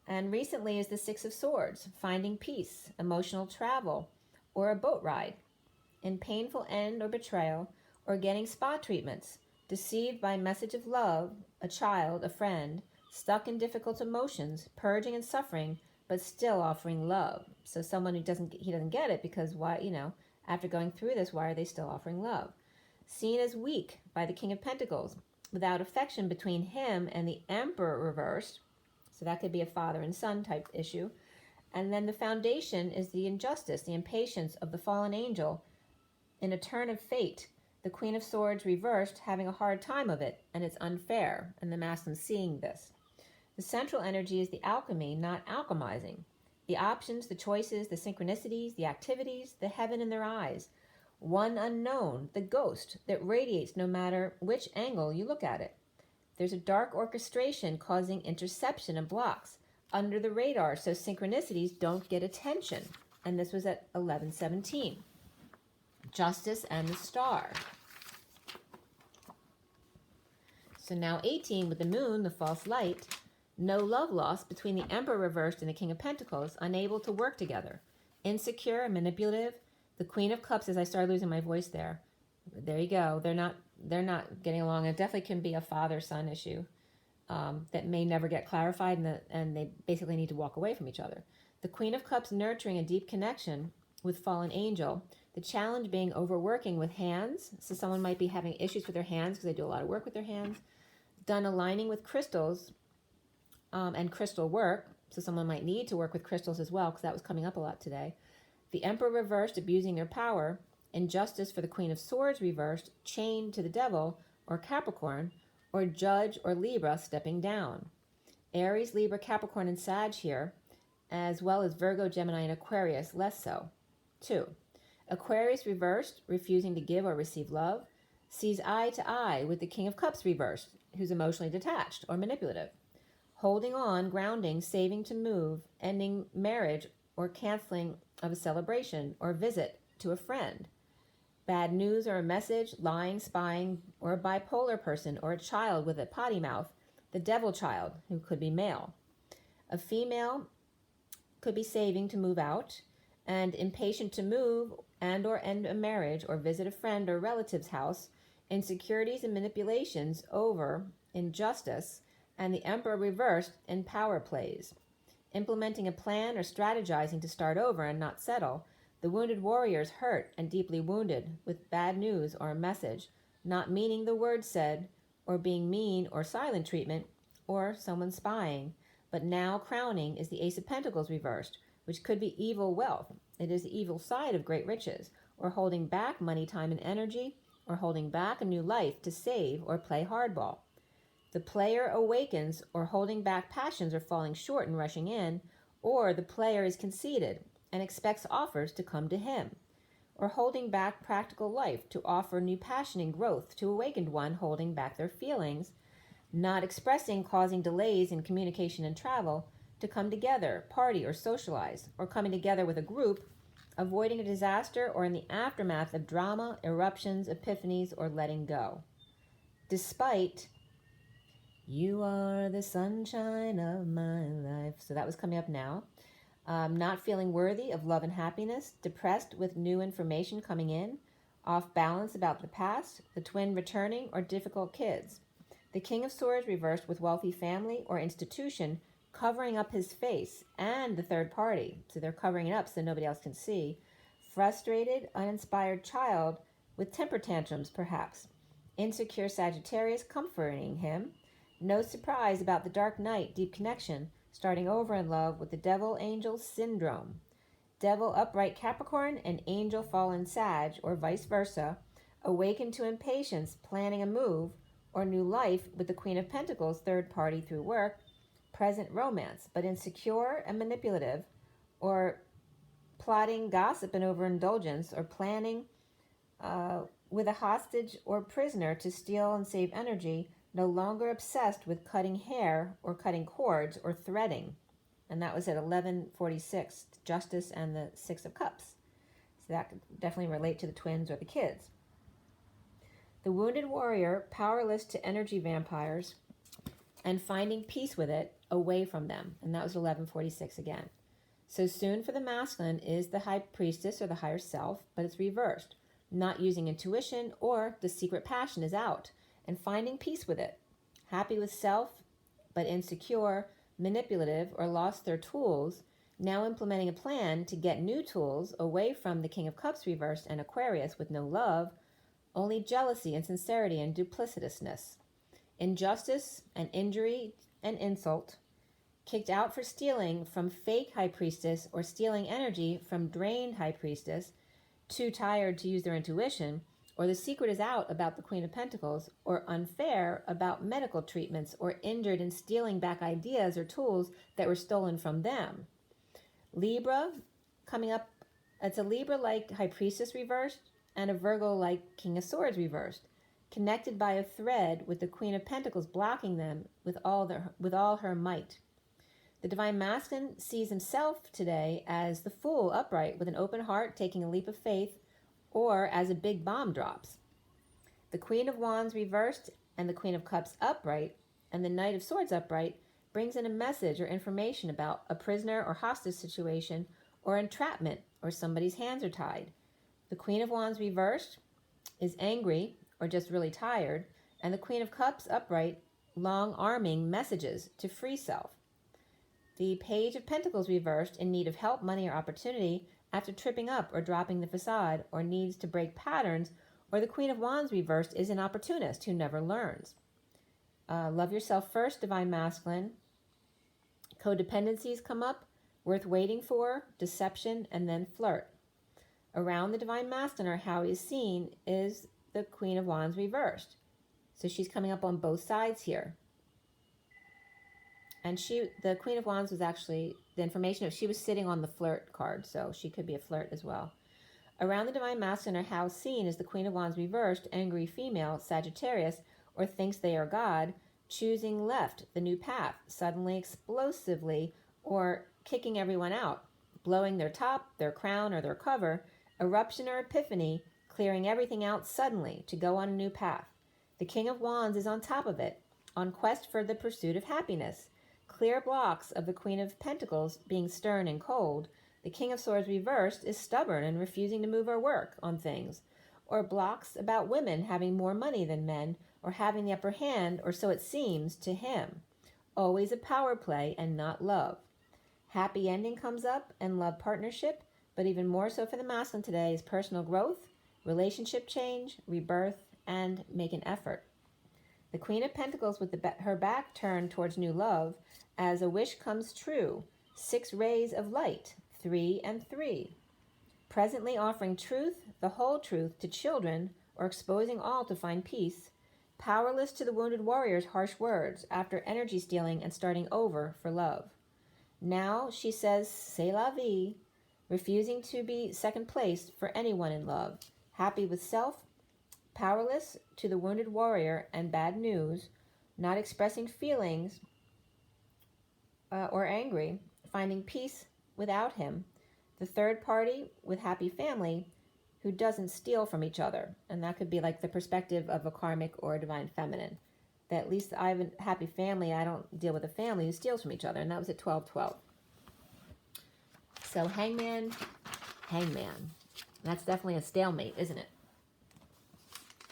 And recently is the 6 of Swords, finding peace, emotional travel, or a boat ride. In painful end or betrayal, or getting spa treatments. Deceived by message of love, a child, a friend, stuck in difficult emotions, purging and suffering, but still offering love. So someone who doesn't get it because why, after going through this, why are they still offering love? Seen as weak by the King of Pentacles, without affection between him and the Emperor reversed. So that could be a father and son type issue. And then the foundation is the injustice, the impatience of the fallen angel in a turn of fate. The Queen of Swords reversed, having a hard time of it, and it's unfair, and the masculine seeing this. The central energy is the alchemy, not alchemizing. The options, the choices, the synchronicities, the activities, the heaven in their eyes. One unknown, the ghost, that radiates no matter which angle you look at it. There's a dark orchestration causing interception and blocks under the radar, so synchronicities don't get attention. And this was at 11:17. Justice and the Star. So now 18 with the moon, the false light. No love lost between the Emperor reversed and the King of Pentacles, unable to work together. Insecure and manipulative. The Queen of Cups, as I started losing my voice there. There you go. They're not getting along. It definitely can be a father-son issue that may never get clarified, and they basically need to walk away from each other. The Queen of Cups nurturing a deep connection with fallen angel. The challenge being overworking with hands. So someone might be having issues with their hands because they do a lot of work with their hands. Done aligning with crystals and crystal work. So someone might need to work with crystals as well because that was coming up a lot today. The Emperor reversed, abusing their power. Injustice for the Queen of Swords reversed, chained to the devil or Capricorn, or Judge or Libra stepping down. Aries, Libra, Capricorn, and Sag here, as well as Virgo, Gemini, and Aquarius, less so. 2. Aquarius reversed, refusing to give or receive love, sees eye to eye with the King of Cups reversed, who's emotionally detached or manipulative. Holding on, grounding, saving to move, ending marriage or canceling of a celebration or visit to a friend. Bad news or a message, lying, spying, or a bipolar person or a child with a potty mouth, the devil child, who could be male. A female could be saving to move out and impatient to move and or end a marriage or visit a friend or relative's house, insecurities and manipulations over injustice, and the Emperor reversed in power plays. Implementing a plan or strategizing to start over and not settle, the wounded warriors hurt and deeply wounded with bad news or a message, not meaning the word said, or being mean or silent treatment, or someone spying. But now crowning is the Ace of Pentacles reversed, which could be evil wealth. It is the evil side of great riches, or holding back money, time, and energy, or holding back a new life to save or play hardball. The player awakens, or holding back passions or falling short and rushing in, or the player is conceited and expects offers to come to him, or holding back practical life to offer new passion and growth to awakened one holding back their feelings, not expressing, causing delays in communication and travel, to come together, party or socialize, or coming together with a group, avoiding a disaster or in the aftermath of drama, eruptions, epiphanies, or letting go. Despite you are the sunshine of my life. So that was coming up now. Not feeling worthy of love and happiness, depressed with new information coming in, off balance about the past, the twin returning, or difficult kids. The King of Swords reversed with wealthy family or institution covering up his face and the third party. So they're covering it up so nobody else can see. Frustrated, uninspired child with temper tantrums perhaps. Insecure Sagittarius comforting him. No surprise about the dark night, deep connection, starting over in love with the devil angel syndrome. Devil upright Capricorn and angel fallen Sag, or vice versa, awakened to impatience, planning a move or new life with the Queen of Pentacles, third party through work, present romance, but insecure and manipulative, or plotting gossip and overindulgence, or planning with a hostage or prisoner to steal and save energy, no longer obsessed with cutting hair or cutting cords or threading. And that was at 1146, Justice and the Six of Cups. So that could definitely relate to the twins or the kids. The wounded warrior, powerless to energy vampires, and finding peace with it away from them. And that was 1146 again. So soon for the masculine is the high priestess or the higher self, but it's reversed. Not using intuition or the secret passion is out and finding peace with it. Happy with self, but insecure, manipulative, or lost their tools, now implementing a plan to get new tools away from the King of Cups reversed and Aquarius with no love, only jealousy, insincerity, and duplicitousness. Injustice and injury and insult. Kicked out for stealing from fake high priestess or stealing energy from drained high priestess, too tired to use their intuition, or the secret is out about the Queen of Pentacles, or unfair about medical treatments, or injured in stealing back ideas or tools that were stolen from them. Libra, coming up, it's a Libra-like High Priestess reversed and a Virgo-like King of Swords reversed, connected by a thread with the Queen of Pentacles blocking them with all her might. The Divine Masculine sees himself today as the Fool upright with an open heart taking a leap of faith, or as a big bomb drops. The Queen of Wands reversed and the Queen of Cups upright and the Knight of Swords upright brings in a message or information about a prisoner or hostage situation or entrapment or somebody's hands are tied. The Queen of Wands reversed is angry or just really tired, and the Queen of Cups upright long arming messages to free self. The Page of Pentacles reversed in need of help, money, or opportunity after tripping up or dropping the facade or needs to break patterns, or the Queen of Wands reversed is an opportunist who never learns. Love yourself first, Divine Masculine. Codependencies come up, worth waiting for, deception, and then flirt. Around the Divine Masculine, or how he is seen, is the Queen of Wands reversed. So she's coming up on both sides here. And the Queen of Wands was actually, the information of she was sitting on the flirt card, so she could be a flirt as well. Around the Divine Masculine are how seen is the Queen of Wands reversed, angry female, Sagittarius, or thinks they are God, choosing left, the new path, suddenly, explosively, or kicking everyone out, blowing their top, their crown, or their cover, eruption or epiphany, clearing everything out suddenly to go on a new path. The King of Wands is on top of it, on quest for the pursuit of happiness. Clear blocks of the Queen of Pentacles being stern and cold. The King of Swords reversed is stubborn and refusing to move or work on things. Or blocks about women having more money than men, or having the upper hand, or so it seems to him. Always a power play and not love. Happy ending comes up and love partnership, but even more so for the masculine today is personal growth, relationship change, rebirth, and make an effort. The Queen of Pentacles with her back turned towards new love, as a wish comes true. 6 rays of light, 3 and 3. Presently offering truth, the whole truth, to children, or exposing all to find peace. Powerless to the wounded warrior's harsh words, after energy stealing and starting over for love. Now she says, c'est la vie, refusing to be second place for anyone in love. Happy with self, powerless to the wounded warrior and bad news, not expressing feelings or angry, finding peace without him. The third party with happy family who doesn't steal from each other. And that could be like the perspective of a karmic or a divine feminine. That at least I have a happy family, I don't deal with a family who steals from each other. And that was at 12/12. So hangman, hangman. That's definitely a stalemate, isn't it?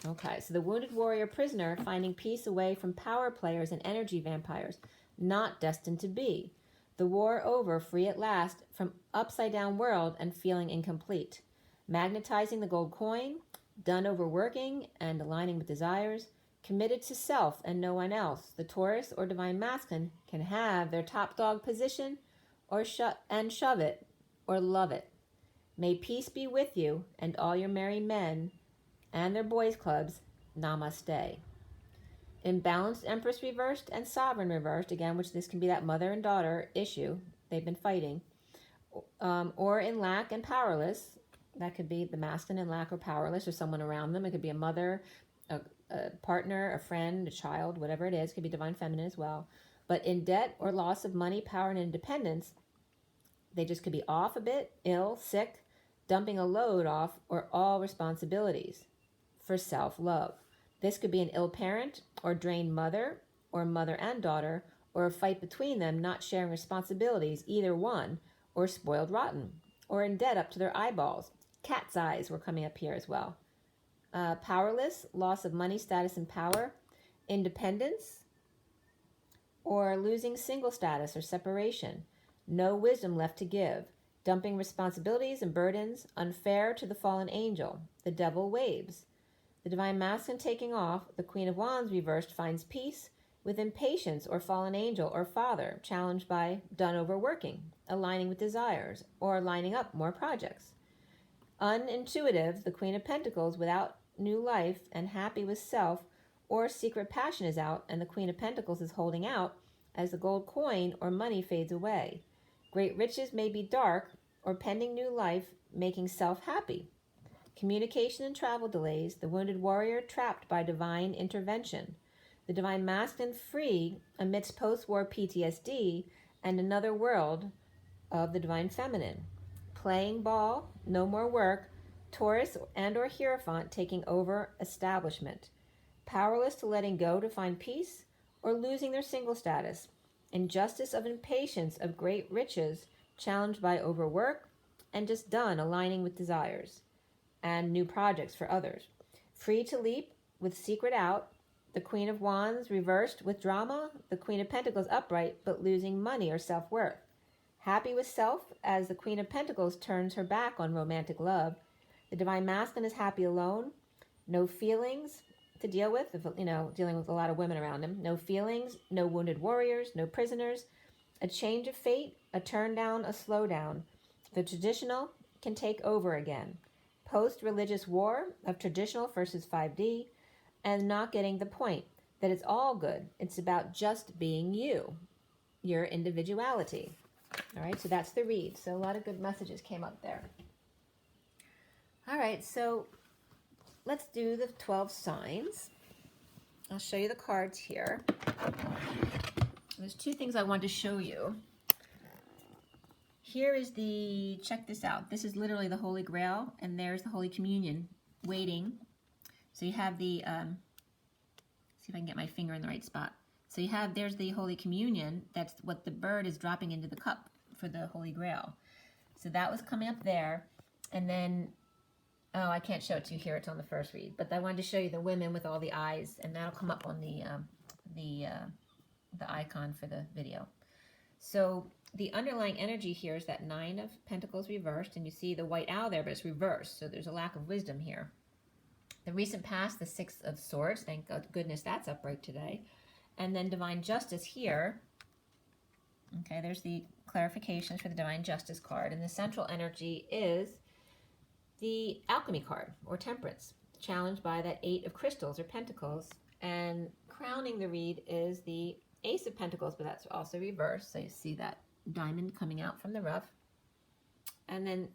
Okay, so the wounded warrior prisoner finding peace away from power players and energy vampires, not destined to be. The war over, free at last from upside down world and feeling incomplete. Magnetizing the gold coin, done overworking and aligning with desires, committed to self and no one else. The Taurus or divine masculine can have their top dog position or shove it or love it. May peace be with you and all your merry men and their boys clubs. Namaste. Imbalanced Empress reversed and Sovereign reversed, again, which this can be that mother and daughter issue they've been fighting, or in lack and powerless. That could be the masculine in lack or powerless, or someone around them. It could be a mother, a partner, a friend, a child, whatever it is. It could be divine feminine as well. But in debt or loss of money, power, and independence, they just could be off a bit, ill, sick, dumping a load off, or all responsibilities for self-love. This could be an ill parent or drained mother or mother and daughter, or a fight between them not sharing responsibilities, either one, or spoiled rotten, or in debt up to their eyeballs. Cat's eyes were coming up here as well. Powerless, loss of money, status, and power. Independence, or losing single status or separation. No wisdom left to give. Dumping responsibilities and burdens, unfair to the fallen angel. The devil waves. The divine masculine taking off, the Queen of Wands reversed finds peace with impatience or fallen angel or father, challenged by done overworking, aligning with desires, or lining up more projects. Unintuitive, the Queen of Pentacles without new life and happy with self, or secret passion is out and the Queen of Pentacles is holding out as the gold coin or money fades away. Great riches may be dark or pending new life, making self happy. Communication and travel delays, the wounded warrior trapped by divine intervention. The divine masculine free amidst post-war PTSD and another world of the divine feminine. Playing ball, no more work, Taurus and or Hierophant taking over establishment. Powerless to letting go to find peace or losing their single status. Injustice of impatience of great riches, challenged by overwork and just done aligning with desires. And new projects for others. Free to leap with secret out, the Queen of Wands reversed with drama, the Queen of Pentacles upright but losing money or self-worth. Happy with self as the Queen of Pentacles turns her back on romantic love. The divine masculine is happy alone, no feelings to deal with, dealing with a lot of women around him. No feelings, no wounded warriors, no prisoners. A change of fate, a turn down, a slow down. The traditional can take over again. Post-religious war of traditional versus 5D, and not getting the point that it's all good. It's about just being you, your individuality. All right, so that's the read. So a lot of good messages came up there. All right, so let's do the 12 signs. I'll show you the cards here. There's two things I want to show you. Here is the, check this out. This is literally the Holy Grail, and there's the Holy Communion waiting. So you have the, see if I can get my finger in the right spot. So you have, there's the Holy Communion. That's what the bird is dropping into the cup for the Holy Grail. So that was coming up there. And then, oh, I can't show it to you here. It's on the first read. But I wanted to show you the women with all the eyes, and that'll come up on the icon for the video. So the underlying energy here is that 9 of Pentacles reversed, and you see the white owl there, but it's reversed. So there's a lack of wisdom here. The recent past, the 6 of Swords. Thank goodness that's upright today. And then Divine Justice here. Okay, there's the clarifications for the Divine Justice card. And the central energy is the Alchemy card, or Temperance, challenged by that 8 of Crystals, or Pentacles. And crowning the read is the Ace of Pentacles, but that's also reversed. So you see that diamond coming out from the rough. And then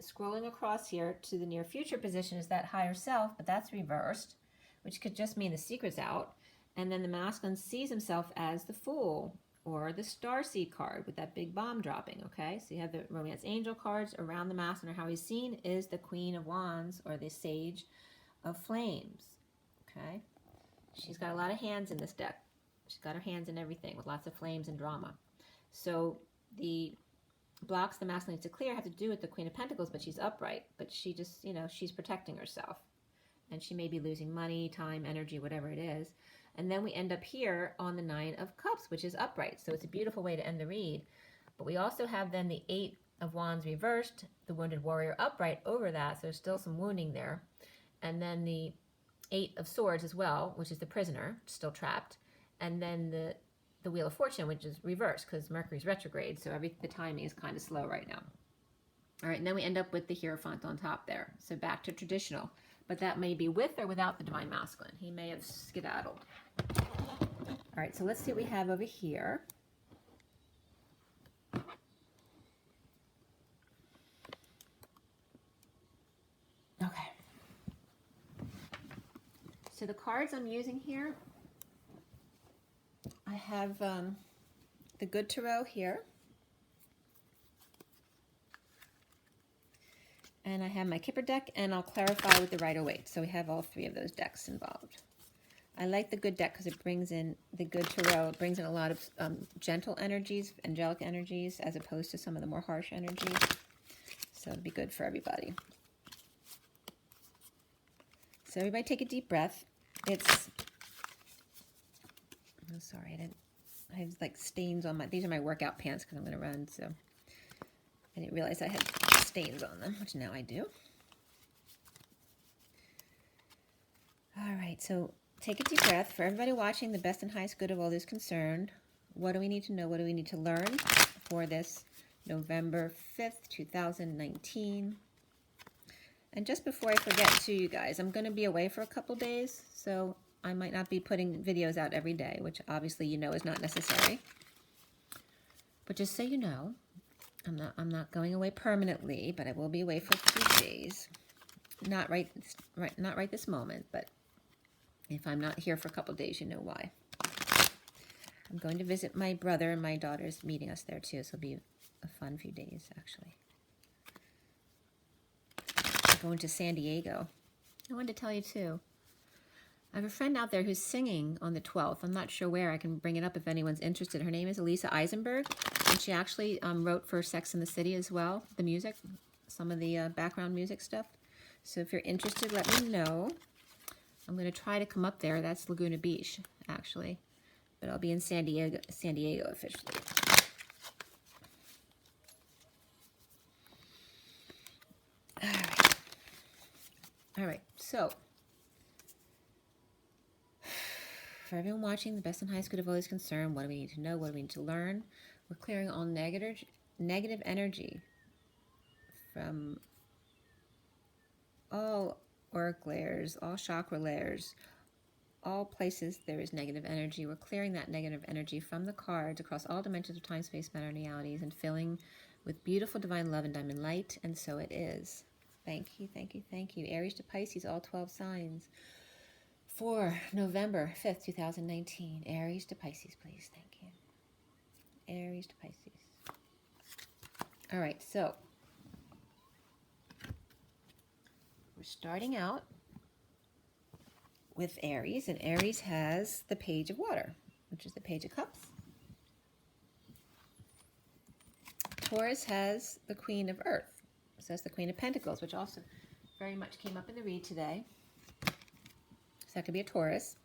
scrolling across here to the near future position is that Higher Self, but that's reversed, which could just mean the secret's out. And then the masculine sees himself as the Fool, or the Starseed card with that big bomb dropping, okay? So you have the Romance Angel cards. Around the masculine, or how he's seen, is the Queen of Wands, or the Sage of Flames, okay? She's got a lot of hands in this deck. She's got her hands in everything, with lots of flames and drama. So the blocks the masculine needs to clear have to do with the Queen of Pentacles, but she's upright. But she just, you know, she's protecting herself. And she may be losing money, time, energy, whatever it is. And then we end up here on the 9 of Cups, which is upright. So it's a beautiful way to end the read. But we also have then the 8 of Wands reversed, the Wounded Warrior upright over that. So there's still some wounding there. And then the 8 of Swords as well, which is the Prisoner, still trapped. And then the Wheel of Fortune, which is reversed because Mercury's retrograde. So the timing is kind of slow right now. All right, and then we end up with the Hierophant on top there. So back to traditional. But that may be with or without the Divine Masculine. He may have skedaddled. All right, so let's see what we have over here. Okay. So the cards I'm using here, I have the Good Tarot here. And I have my Kipper deck, and I'll clarify with the Rider-Waite. So we have all 3 of those decks involved. I like the Good deck because it brings in the Good Tarot. It brings in a lot of gentle energies, angelic energies, as opposed to some of the more harsh energies. So it'll be good for everybody. So everybody take a deep breath. It's, I'm sorry, I have like stains on these are my workout pants because I'm going to run, so I didn't realize I had stains on them, which now I do. All right, so take a deep breath. For everybody watching, the best and highest good of all is concerned. What do we need to know? What do we need to learn for this November 5th, 2019? And just before I forget to you guys, I'm going to be away for a couple days, so I might not be putting videos out every day, which obviously you know is not necessary. But just so you know, I'm not going away permanently, but I will be away for a few days. Not right this moment, but if I'm not here for a couple days, you know why. I'm going to visit my brother, and my daughter's meeting us there too, so it'll be a fun few days, actually. I'm going to San Diego. I wanted to tell you too. I have a friend out there who's singing on the 12th. I'm not sure where. I can bring it up if anyone's interested. Her name is Elisa Eisenberg, and she actually wrote for Sex and the City as well, the music, some of the background music stuff. So if you're interested, let me know. I'm going to try to come up there. That's Laguna Beach, actually. But I'll be in San Diego officially. All right. So for everyone watching, the best and highest good of all is concerned. What do we need to know? What do we need to learn? We're clearing all negative energy from all auric layers, all chakra layers, all places there is negative energy. We're clearing that negative energy from the cards across all dimensions of time, space, matter, and realities, and filling with beautiful divine love and diamond light, and so it is. Thank you, thank you, thank you. Aries to Pisces, all 12 signs. For November 5th, 2019. Aries to Pisces, please. Thank you. Aries to Pisces. All right, so we're starting out with Aries, and Aries has the Page of Water, which is the Page of Cups. Taurus has the Queen of Earth, so that's the Queen of Pentacles, which also very much came up in the read today. So that could be a Taurus.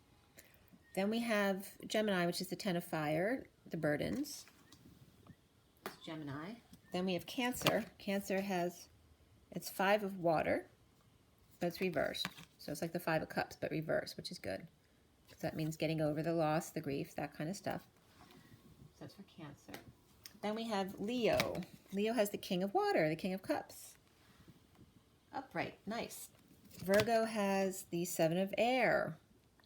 Then we have Gemini, which is the Ten of Fire, the burdens. It's Gemini. Then we have Cancer. Cancer has, it's 5 of water, but it's reversed. So it's like the 5 of Cups, but reversed, which is good. So that means getting over the loss, the grief, that kind of stuff. So that's for Cancer. Then we have Leo. Leo has the King of Water, the King of Cups. Upright, nice. Virgo has the 7 of Air.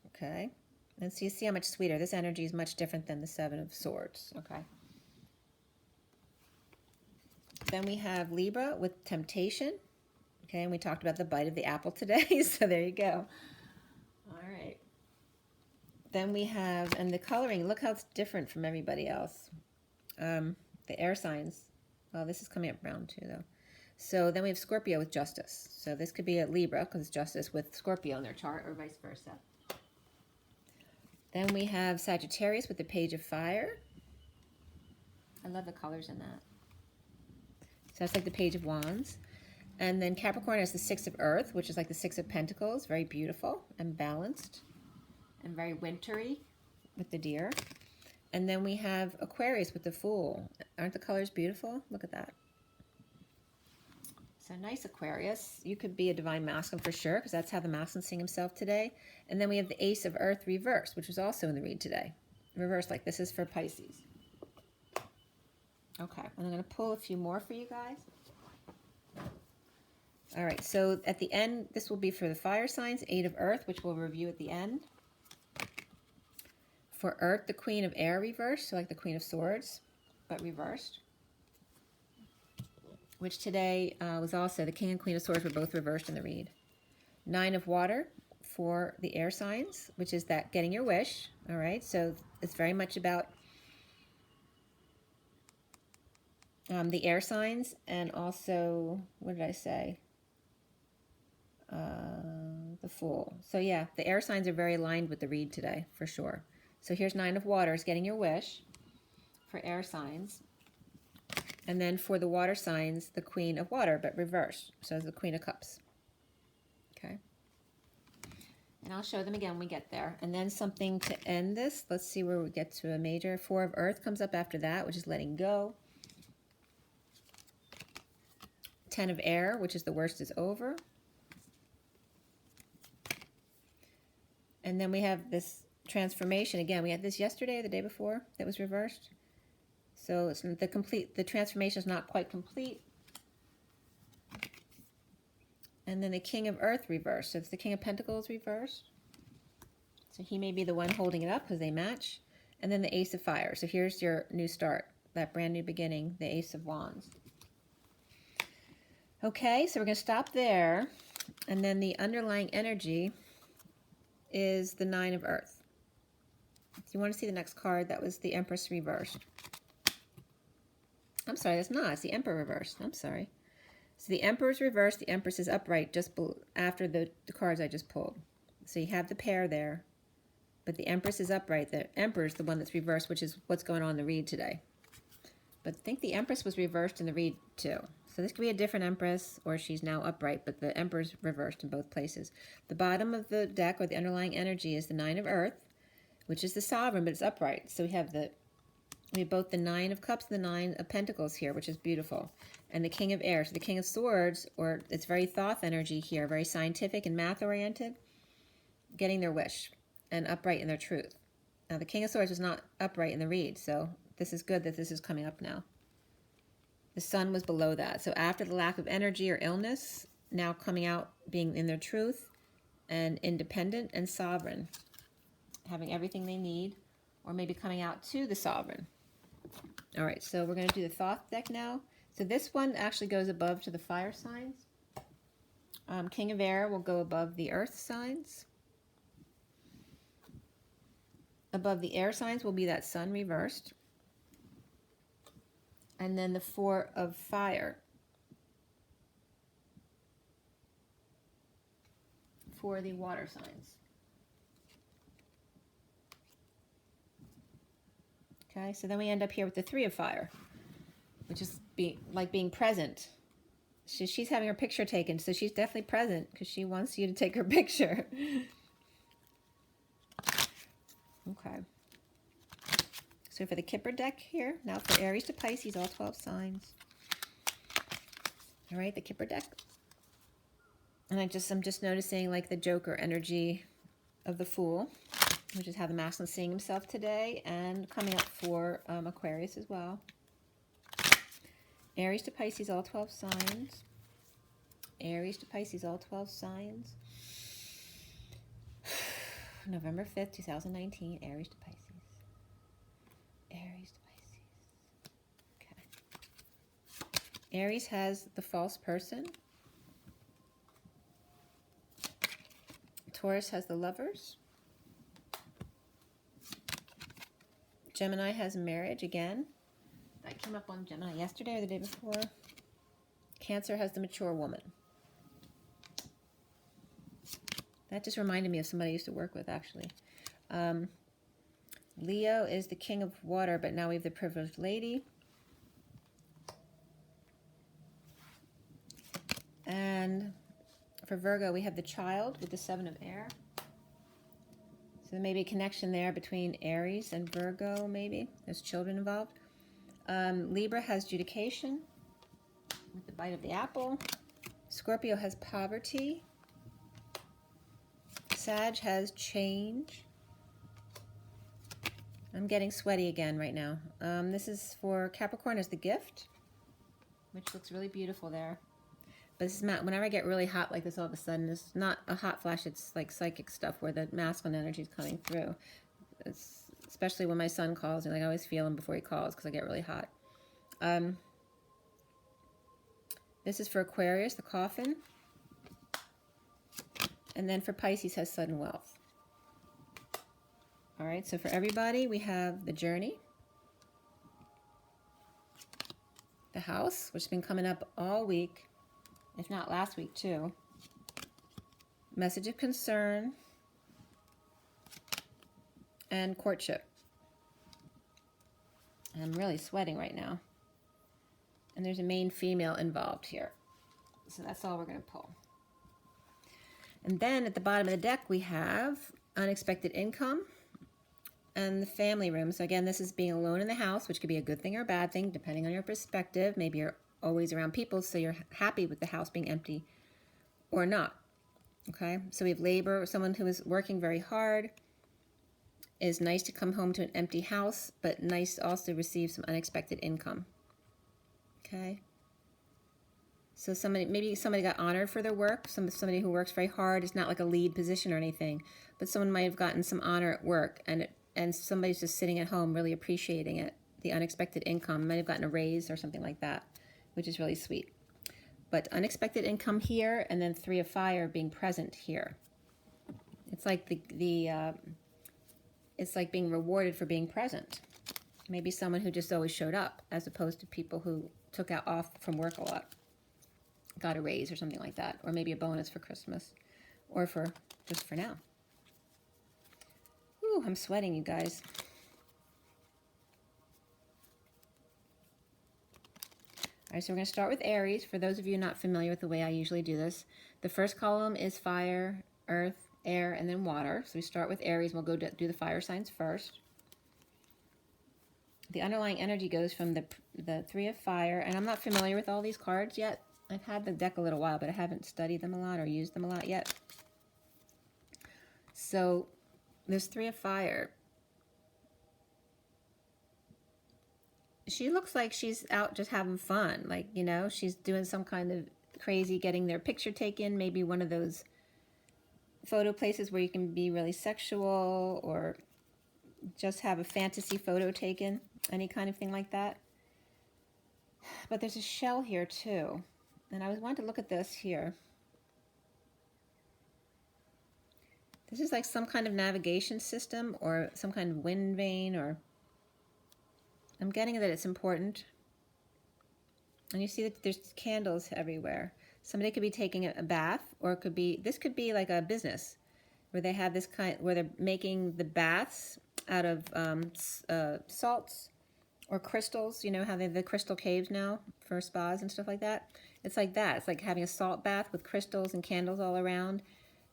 Okay. And so you see how much sweeter. This energy is much different than the 7 of Swords. Okay. Then we have Libra with Temptation. Okay, and we talked about the bite of the apple today, so there you go. All right. Then we have, and the coloring, look how it's different from everybody else. The air signs. Well, this is coming up brown too, though. So then we have Scorpio with Justice. So this could be a Libra, because it's Justice with Scorpio in their chart, or vice versa. Then we have Sagittarius with the Page of Fire. I love the colors in that. So that's like the Page of Wands. And then Capricorn has the 6 of Earth, which is like the 6 of Pentacles. Very beautiful and balanced and very wintry with the deer. And then we have Aquarius with the Fool. Aren't the colors beautiful? Look at that. So nice, Aquarius. You could be a divine masculine for sure, because that's how the masculine's seeing himself today. And then we have the Ace of Earth reversed, which was also in the read today. Reversed, like this is for Pisces. Okay, and I'm going to pull a few more for you guys. All right, so at the end, this will be for the fire signs, 8 of Earth, which we'll review at the end. For Earth, the Queen of Air reversed, so like the Queen of Swords, but reversed. Which today was also, the King and Queen of Swords were both reversed in the read. 9 of Water for the air signs, which is that getting your wish. All right, so it's very much about the air signs, and also, what did I say? The Fool. So yeah, the air signs are very aligned with the read today, for sure. So here's 9 of Water is getting your wish for air signs. And then for the water signs, the Queen of Water, but reversed. So it's the Queen of Cups. Okay. And I'll show them again when we get there. And then something to end this. Let's see where we get to a major. 4 of Earth comes up after that, which is letting go. 10 of Air, which is the worst is over. And then we have this transformation. Again, we had this yesterday or the day before that was reversed. So it's the transformation is not quite complete. And then the King of Earth reversed. So it's the King of Pentacles reversed. So he may be the one holding it up because they match. And then the Ace of Fire. So here's your new start, that brand new beginning, the Ace of Wands. Okay, so we're going to stop there. And then the underlying energy is the 9 of Earth. If you want to see the next card, that was the Empress reversed. I'm sorry, that's not. It's the Emperor reversed. I'm sorry. So the Emperor is reversed. The Empress is upright just after the cards I just pulled. So you have the pair there. But the Empress is upright. The Emperor is the one that's reversed, which is what's going on in the read today. But I think the Empress was reversed in the read too. So this could be a different Empress, or she's now upright, but the Emperor's reversed in both places. The bottom of the deck, or the underlying energy, is the 9 of Earth, which is the Sovereign, but it's upright. So we have both the 9 of Cups and the 9 of Pentacles here, which is beautiful. And the King of Air. So the King of Swords, or it's very Thoth energy here, very scientific and math-oriented, getting their wish and upright in their truth. Now the King of Swords was not upright in the read, so this is good that this is coming up now. The Sun was below that. So after the lack of energy or illness, now coming out, being in their truth, and independent and sovereign, having everything they need, or maybe coming out to the Sovereign. All right, so we're going to do the Thoth deck now. So this one actually goes above to the fire signs. King of Air will go above the earth signs. Above the air signs will be that sun reversed. And then the Four of Fire for the water signs. Okay, so then we end up here with the Three of Fire, which is being present. She's having her picture taken, so she's definitely present because she wants you to take her picture. Okay. So for the Kipper deck here, now for Aries to Pisces, all 12 signs. All right, the Kipper deck. And I'm just noticing like the Joker energy of the Fool, which is how the masculine is seeing himself today, and coming up for Aquarius as well. Aries to Pisces, all 12 signs. Aries to Pisces, all 12 signs. November 5th, 2019, Aries to Pisces. Aries to Pisces. Okay. Aries has the false person. Taurus has the Lovers. Gemini has marriage again. That came up on Gemini yesterday or the day before. Cancer has the mature woman. That just reminded me of somebody I used to work with, actually. Leo is the king of water, but now we have the privileged lady. And for Virgo, we have the child with the Seven of Air. So there may be a connection there between Aries and Virgo, maybe. There's children involved. Libra has judication with the bite of the apple. Scorpio has poverty. Sag has change. I'm getting sweaty again right now. This is for Capricorn as the gift, which looks really beautiful there. But this is whenever I get really hot like this all of a sudden, it's not a hot flash, it's like psychic stuff where the masculine energy is coming through. It's, especially when my son calls, and I always feel him before he calls because I get really hot. This is for Aquarius, the coffin. And then for Pisces has sudden wealth. All right, so for everybody, we have the journey, the house, which has been coming up all week, if not last week too. Message of concern, and courtship. I'm really sweating right now. And there's a main female involved here. So that's all we're going to pull. And then at the bottom of the deck, we have unexpected income and the family room. So again, this is being alone in the house, which could be a good thing or a bad thing, depending on your perspective. Maybe you're always around people, so you're happy with the house being empty or not. Okay, so we have labor, someone who is working very hard. It is nice to come home to an empty house, but nice to also receive some unexpected income. Okay. So maybe somebody got honored for their work. Somebody who works very hard. It's not like a lead position or anything, but someone might have gotten some honor at work, and somebody's just sitting at home really appreciating it. The unexpected income might have gotten a raise or something like that, which is really sweet. But unexpected income here, and then Three of Fire being present here. It's like it's like being rewarded for being present. Maybe someone who just always showed up, as opposed to people who took out off from work a lot, got a raise or something like that, or maybe a bonus for Christmas, or for just for now. Ooh, I'm sweating, you guys. All right, so we're going to start with Aries. For those of you not familiar with the way I usually do this, the first column is fire, earth, air, and then water. So we start with Aries. We'll go do the fire signs first. The underlying energy goes from the Three of Fire, and I'm not familiar with all these cards yet. I've had the deck a little while, but I haven't studied them a lot or used them a lot yet. So this Three of Fire, she looks like she's out just having fun. Like, you know, she's doing some kind of crazy, getting their picture taken, maybe one of those photo places where you can be really sexual or just have a fantasy photo taken, any kind of thing like that. But there's a shell here too. And I was wanting to look at this here. This is like some kind of navigation system or some kind of wind vane, or I'm getting that it's important. And you see that there's candles everywhere. Somebody could be taking a bath, or it could be, this could be like a business where they have this kind, where they're making the baths out of salts or crystals. You know how they have the crystal caves now for spas and stuff like that? It's like that. It's like having a salt bath with crystals and candles all around.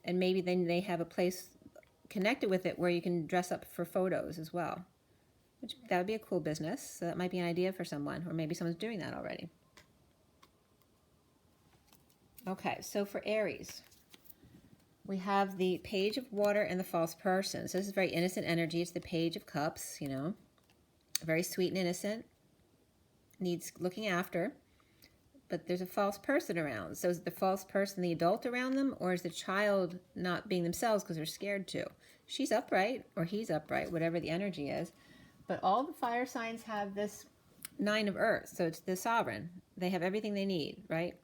And maybe then they have a place connected with it where you can dress up for photos as well. Which, that would be a cool business. So that might be an idea for someone, or maybe someone's doing that already. Okay, so for Aries, we have the Page of Water and the False Person. So this is very innocent energy. It's the Page of Cups, you know. Very sweet and innocent. Needs looking after. But there's a false person around. So is the false person the adult around them, or is the child not being themselves because they're scared to? She's upright, or he's upright, whatever the energy is. But all the fire signs have this 9 of Earth. So it's the sovereign. They have everything they need, right?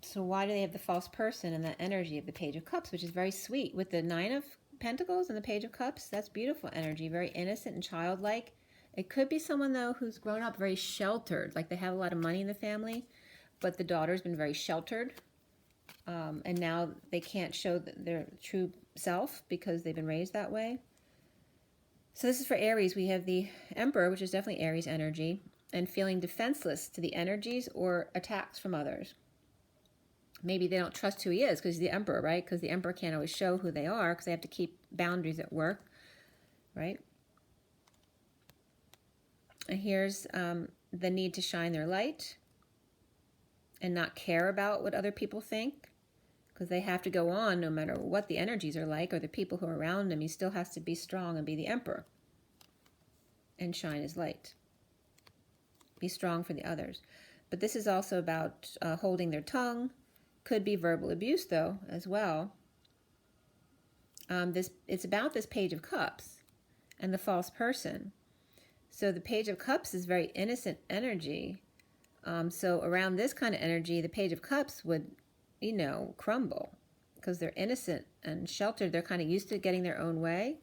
So why do they have the false person and that energy of the Page of Cups, which is very sweet? With the 9 of Pentacles and the Page of Cups, that's beautiful energy, very innocent and childlike. It could be someone, though, who's grown up very sheltered, like they have a lot of money in the family, but the daughter's been very sheltered, and now they can't show their true self because they've been raised that way. So this is for Aries. We have the Emperor, which is definitely Aries energy, and feeling defenseless to the energies or attacks from others. Maybe they don't trust who he is because he's the Emperor, right? Because the Emperor can't always show who they are because they have to keep boundaries at work, right? And here's the need to shine their light and not care about what other people think, because they have to go on no matter what the energies are like or the people who are around him. He still has to be strong and be the Emperor and shine his light. Be strong for the others. But this is also about holding their tongue. Could be verbal abuse, though, as well. It's about this Page of Cups and the false person. So the Page of Cups is very innocent energy. So around this kind of energy, the Page of Cups would, you know, crumble because they're innocent and sheltered. They're kind of used to getting their own way.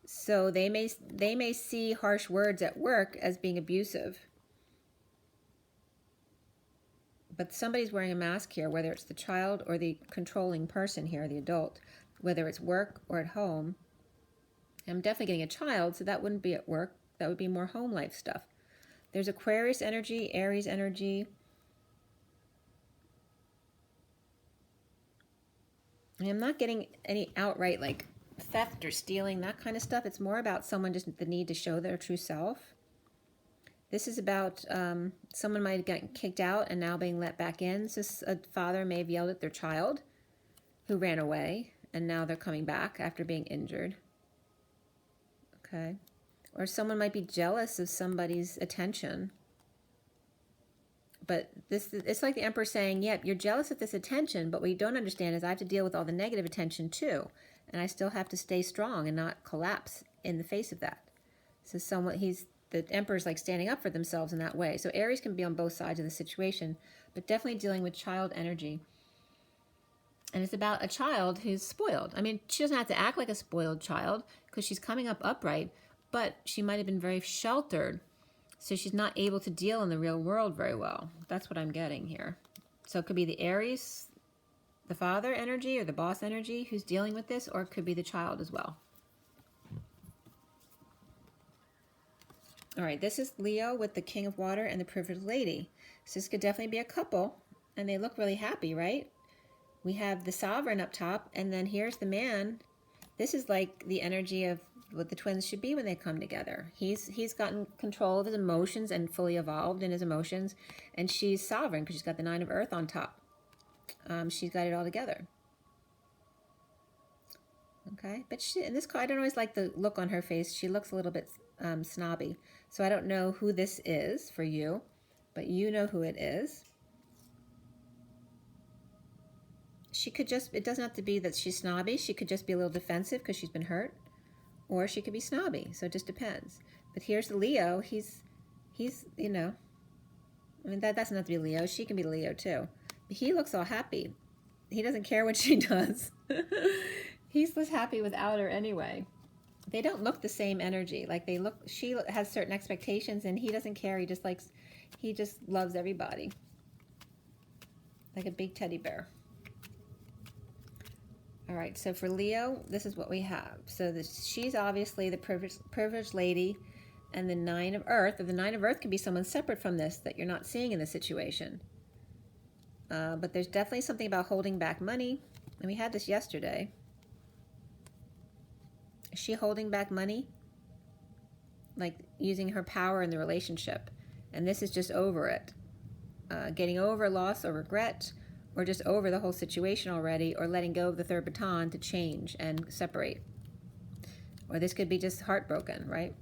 So they may see harsh words at work as being abusive. But somebody's wearing a mask here, whether it's the child or the controlling person here, the adult, whether it's work or at home. I'm definitely getting a child, so that wouldn't be at work. That would be more home life stuff. There's Aquarius energy, Aries energy. And I'm not getting any outright like theft or stealing, that kind of stuff. It's more about someone just the need to show their true self. This is about someone might have gotten kicked out and now being let back in. So a father may have yelled at their child who ran away, and now they're coming back after being injured. Okay. Or someone might be jealous of somebody's attention. But it's like the Emperor saying, yep, you're jealous of this attention, but what you don't understand is I have to deal with all the negative attention too. And I still have to stay strong and not collapse in the face of that. So the Emperor's like standing up for themselves in that way. So Aries can be on both sides of the situation, but definitely dealing with child energy. And it's about a child who's spoiled. I mean, she doesn't have to act like a spoiled child because she's coming up upright, but she might have been very sheltered. So she's not able to deal in the real world very well. That's what I'm getting here. So it could be the Aries, the father energy or the boss energy who's dealing with this, or it could be the child as well. All right, this is Leo with the King of Water and the Privileged Lady. So this could definitely be a couple, and they look really happy, right? We have the Sovereign up top, and then here's the man. This is like the energy of what the twins should be when they come together. He's gotten control of his emotions and fully evolved in his emotions, and she's sovereign because she's got the 9 of Earth on top. She's got it all together. Okay, but in this card, I don't always like the look on her face. She looks a little bit snobby. So I don't know who this is for you, but you know who it is. She could it doesn't have to be that she's snobby. She could just be a little defensive because she's been hurt. Or she could be snobby, so it just depends. But here's the Leo. He's you know, I mean, that doesn't have to be Leo. She can be Leo too. he looks all happy. He doesn't care what she does. He's just happy without her anyway. They don't look the same energy. Like they look, she has certain expectations and he doesn't care. He just loves everybody. Like a big teddy bear. All right, so for Leo, this is what we have. So she's obviously the privileged lady, and the Nine of Earth. The Nine of Earth could be someone separate from this that you're not seeing in the situation. But there's definitely something about holding back money. And we had this yesterday. Is she holding back money? Like using her power in the relationship. And this is just over it. Getting over loss or regret, or just over the whole situation already, or letting go of the third baton to change and separate. Or this could be just heartbroken, right?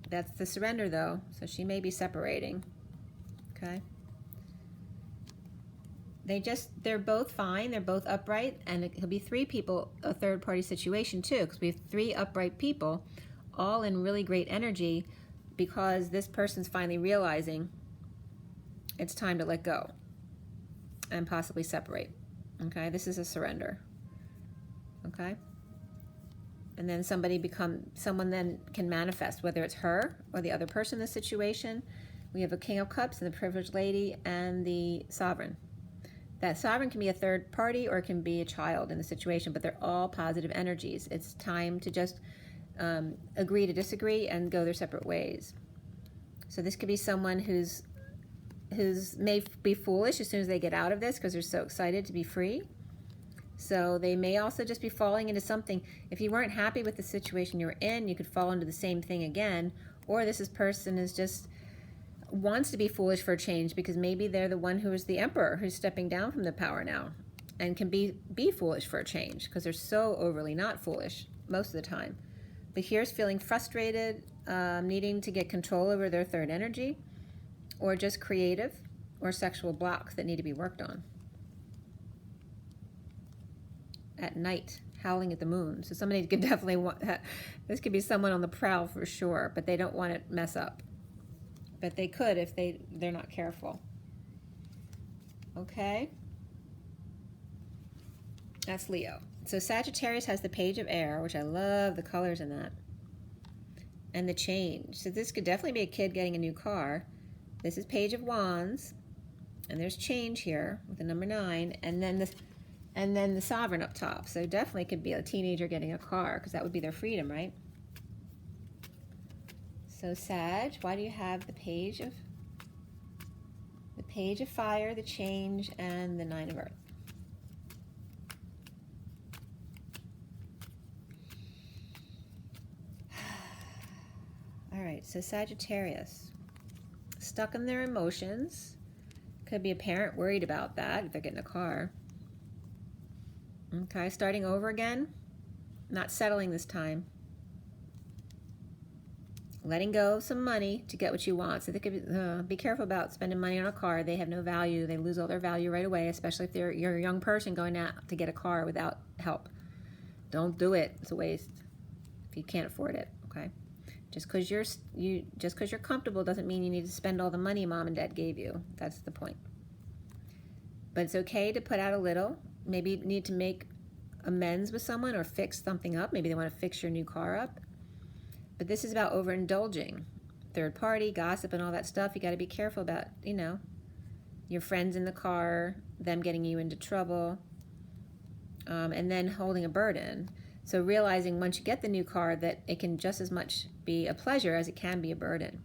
That's the surrender though, so she may be separating, okay? They're both fine, they're both upright, and it could be three people, a third party situation too, because we have three upright people, all in really great energy, because this person's finally realizing it's time to let go and possibly separate, okay? This is a surrender, okay? And then someone then can manifest, whether it's her or the other person in the situation. We have a King of Cups and the privileged lady and the Sovereign. That Sovereign can be a third party or it can be a child in the situation, but they're all positive energies. It's time to just agree to disagree and go their separate ways. So this could be someone who's may be foolish as soon as they get out of this because they're so excited to be free. So they may also just be falling into something. If you weren't happy with the situation you were in, you could fall into the same thing again. Or this person is just wants to be foolish for a change because maybe they're the one who is the emperor who's stepping down from the power now and can be foolish for a change because they're so overly not foolish most of the time. But here's feeling frustrated, needing to get control over their third energy, or just creative or sexual blocks that need to be worked on. At night, howling at the moon. So somebody could definitely want that. This could be someone on the prowl for sure, but they don't want to mess up. But they could if they're not careful. Okay? That's Leo. So Sagittarius has the Page of Air, which I love the colors in that. And the change. So this could definitely be a kid getting a new car. This is Page of Wands. And there's change here with the number 9. And then the Sovereign up top. So definitely could be a teenager getting a car because that would be their freedom, right? So Sag, why do you have the Page of Fire, the change, and the 9 of Earth? All right, so Sagittarius, stuck in their emotions. Could be a parent worried about that if they're getting a car. Okay, starting over again, not settling this time. Letting go of some money to get what you want. So they could be careful about spending money on a car. They have no value. They lose all their value right away, especially if you're a young person going out to get a car without help. Don't do it. It's a waste if you can't afford it, okay? Just because you're comfortable doesn't mean you need to spend all the money mom and dad gave you. That's the point. But it's okay to put out a little. Maybe you need to make amends with someone or fix something up. Maybe they want to fix your new car up. But this is about overindulging. Third party, gossip, and all that stuff. You got to be careful about, your friends in the car, them getting you into trouble, and then holding a burden. So realizing once you get the new car that it can just as much be a pleasure as it can be a burden.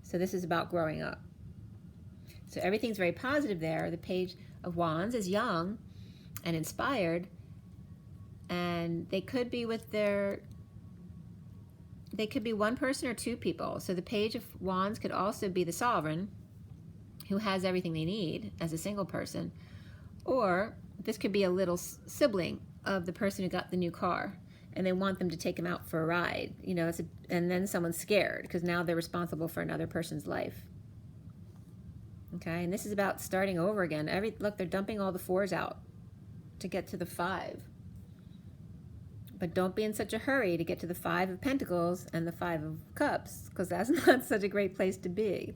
So this is about growing up. So everything's very positive there. The Page of Wands is young and inspired, and they could be they could be one person or two people. So the Page of Wands could also be the Sovereign who has everything they need as a single person, or this could be a little sibling of the person who got the new car and they want them to take them out for a ride, and then someone's scared because now they're responsible for another person's life. Okay, and this is about starting over again. Look, they're dumping all the 4s out to get to the 5. But don't be in such a hurry to get to the 5 of Pentacles and the 5 of Cups, because that's not such a great place to be.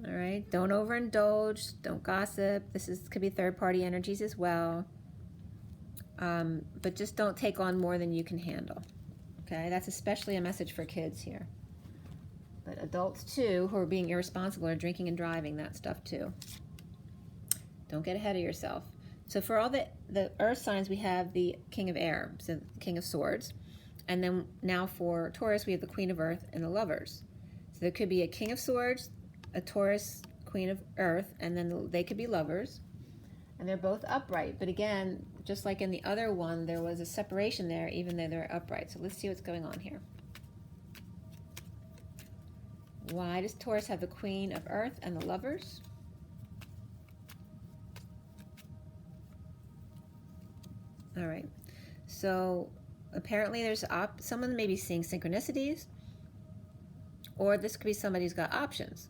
All right, don't overindulge, don't gossip. Could be third-party energies as well. But just don't take on more than you can handle. Okay, that's especially a message for kids here. But adults too, who are being irresponsible or drinking and driving, that stuff too. Don't get ahead of yourself. So for all the earth signs, we have the King of Air, so King of Swords. And then now for Taurus, we have the Queen of Earth and the Lovers. So there could be a King of Swords, a Taurus, Queen of Earth, and then they could be lovers. And they're both upright. But again, just like in the other one, there was a separation there, even though they're upright. So let's see what's going on here. Why does Taurus have the Queen of Earth and the Lovers? All right. So apparently there's someone may be seeing synchronicities, or this could be somebody who's got options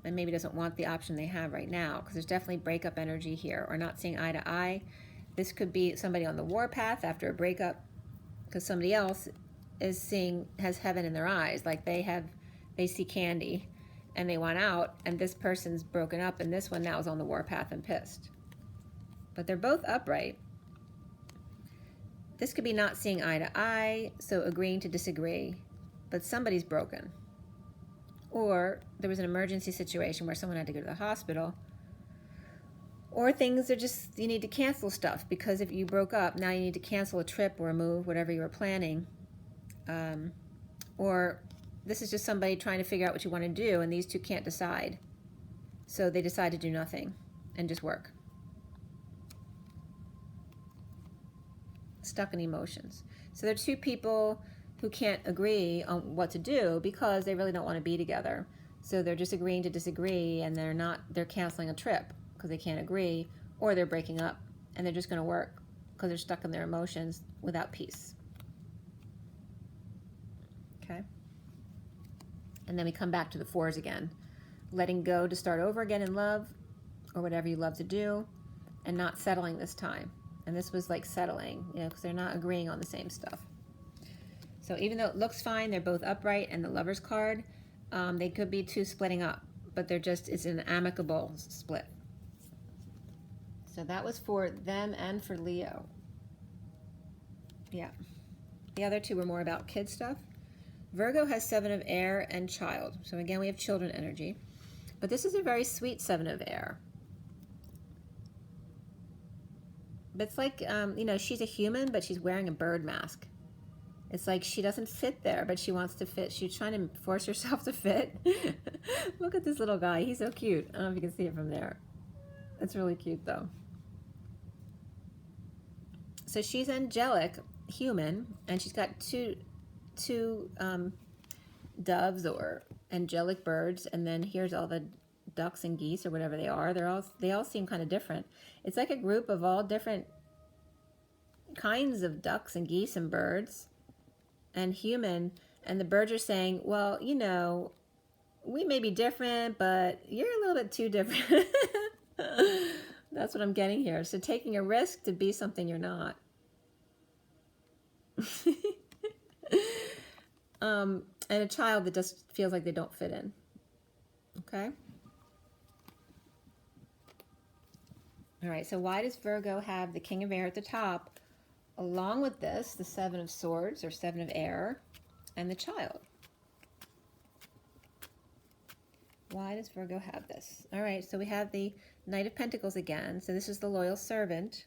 and maybe doesn't want the option they have right now, because there's definitely breakup energy here, or not seeing eye to eye. This could be somebody on the warpath after a breakup, because somebody else has heaven in their eyes, like they see candy and they want out, and this person's broken up, and this one now is on the warpath and pissed. But they're both upright. This could be not seeing eye to eye, so agreeing to disagree, but somebody's broken. Or there was an emergency situation where someone had to go to the hospital. Or things are just, you need to cancel stuff, because if you broke up, now you need to cancel a trip or a move, whatever you were planning. Or this is just somebody trying to figure out what you want to do, and these two can't decide. So they decide to do nothing and just work. Stuck in emotions. So there are two people who can't agree on what to do because they really don't want to be together. So they're just agreeing to disagree, and they're canceling a trip because they can't agree, or they're breaking up and they're just going to work because they're stuck in their emotions without peace. Okay. And then we come back to the fours again. Letting go to start over again in love, or whatever you love to do, and not settling this time. And this was like settling, because they're not agreeing on the same stuff. So even though it looks fine, they're both upright, and the Lover's card, they could be two splitting up, but it's an amicable split. So that was for them and for Leo. Yeah. The other two were more about kid stuff. Virgo has Seven of Air and Child. So again, we have children energy. But this is a very sweet Seven of Air. But it's like, she's a human, but she's wearing a bird mask. It's like she doesn't fit there, but she wants to fit. She's trying to force herself to fit. Look at this little guy. He's so cute. I don't know if you can see it from there. It's really cute, though. So she's angelic, human, and she's got two doves or angelic birds, and then here's all the ducks and geese or whatever they are. They all seem kind of different. It's like a group of all different kinds of ducks and geese and birds and human, and the birds are saying, well, we may be different, but you're a little bit too different. That's what I'm getting here. So taking a risk to be something you're not. And a child that just feels like they don't fit in. Okay? All right, so why does Virgo have the King of Air at the top, along with this, the Seven of Swords, or Seven of Air, and the Child? Why does Virgo have this? All right, so we have the Knight of Pentacles again. So this is the loyal servant,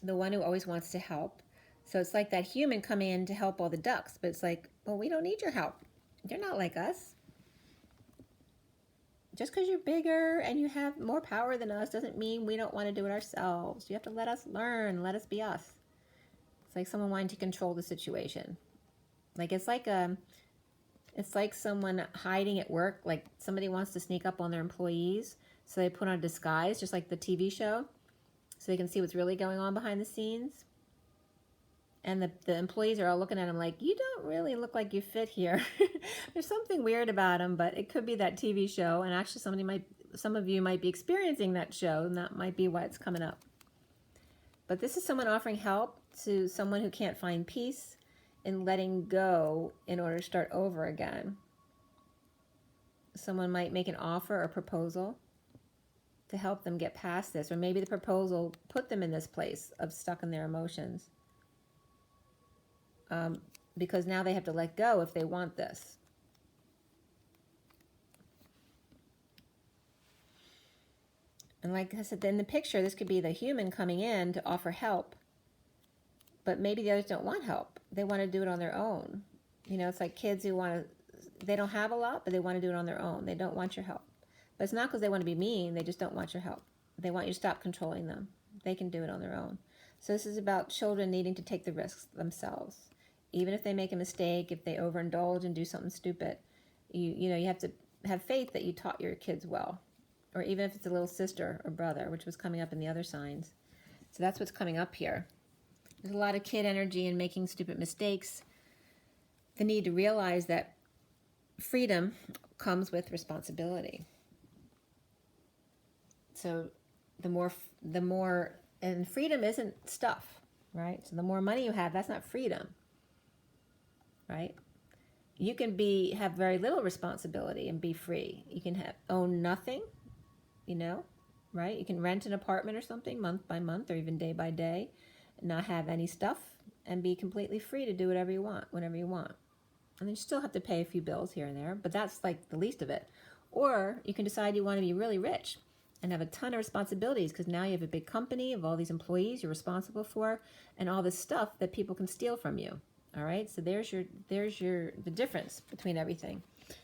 the one who always wants to help. So it's like that human coming in to help all the ducks, but it's like, well, we don't need your help. You're not like us. Just because you're bigger and you have more power than us doesn't mean we don't want to do it ourselves. You have to let us learn, let us be us. It's like someone wanting to control the situation. Like it's like someone hiding at work, like somebody wants to sneak up on their employees, so they put on a disguise, just like the TV show, so they can see what's really going on behind the scenes. And the employees are all looking at him like, you don't really look like you fit here. There's something weird about him, but it could be that TV show. And actually some of you might be experiencing that show, and that might be why it's coming up. But this is someone offering help to someone who can't find peace in letting go in order to start over again. Someone might make an offer or proposal to help them get past this, or maybe the proposal put them in this place of stuck in their emotions, because now they have to let go if they want this. And like I said, in the picture, this could be the human coming in to offer help, but maybe the others don't want help. They want to do it on their own. You know, it's like kids who want to, they don't have a lot, but they want to do it on their own. They don't want your help. But it's not because they want to be mean. They just don't want your help. They want you to stop controlling them. They can do it on their own. So this is about children needing to take the risks themselves. Even if they make a mistake, if they overindulge and do something stupid, you know, you have to have faith that you taught your kids well. Or even if it's a little sister or brother, which was coming up in the other signs. So that's what's coming up here. There's a lot of kid energy and making stupid mistakes. The need to realize that freedom comes with responsibility. So the more, and freedom isn't stuff, right? So the more money you have, that's not freedom, right? You can have very little responsibility and be free. You can own nothing, you know, right? You can rent an apartment or something month by month or even day by day, and not have any stuff and be completely free to do whatever you want, whenever you want. And then you still have to pay a few bills here and there, but that's like the least of it. Or you can decide you want to be really rich and have a ton of responsibilities, because now you have a big company of all these employees you're responsible for and all this stuff that people can steal from you. All right, so there's the difference between everything.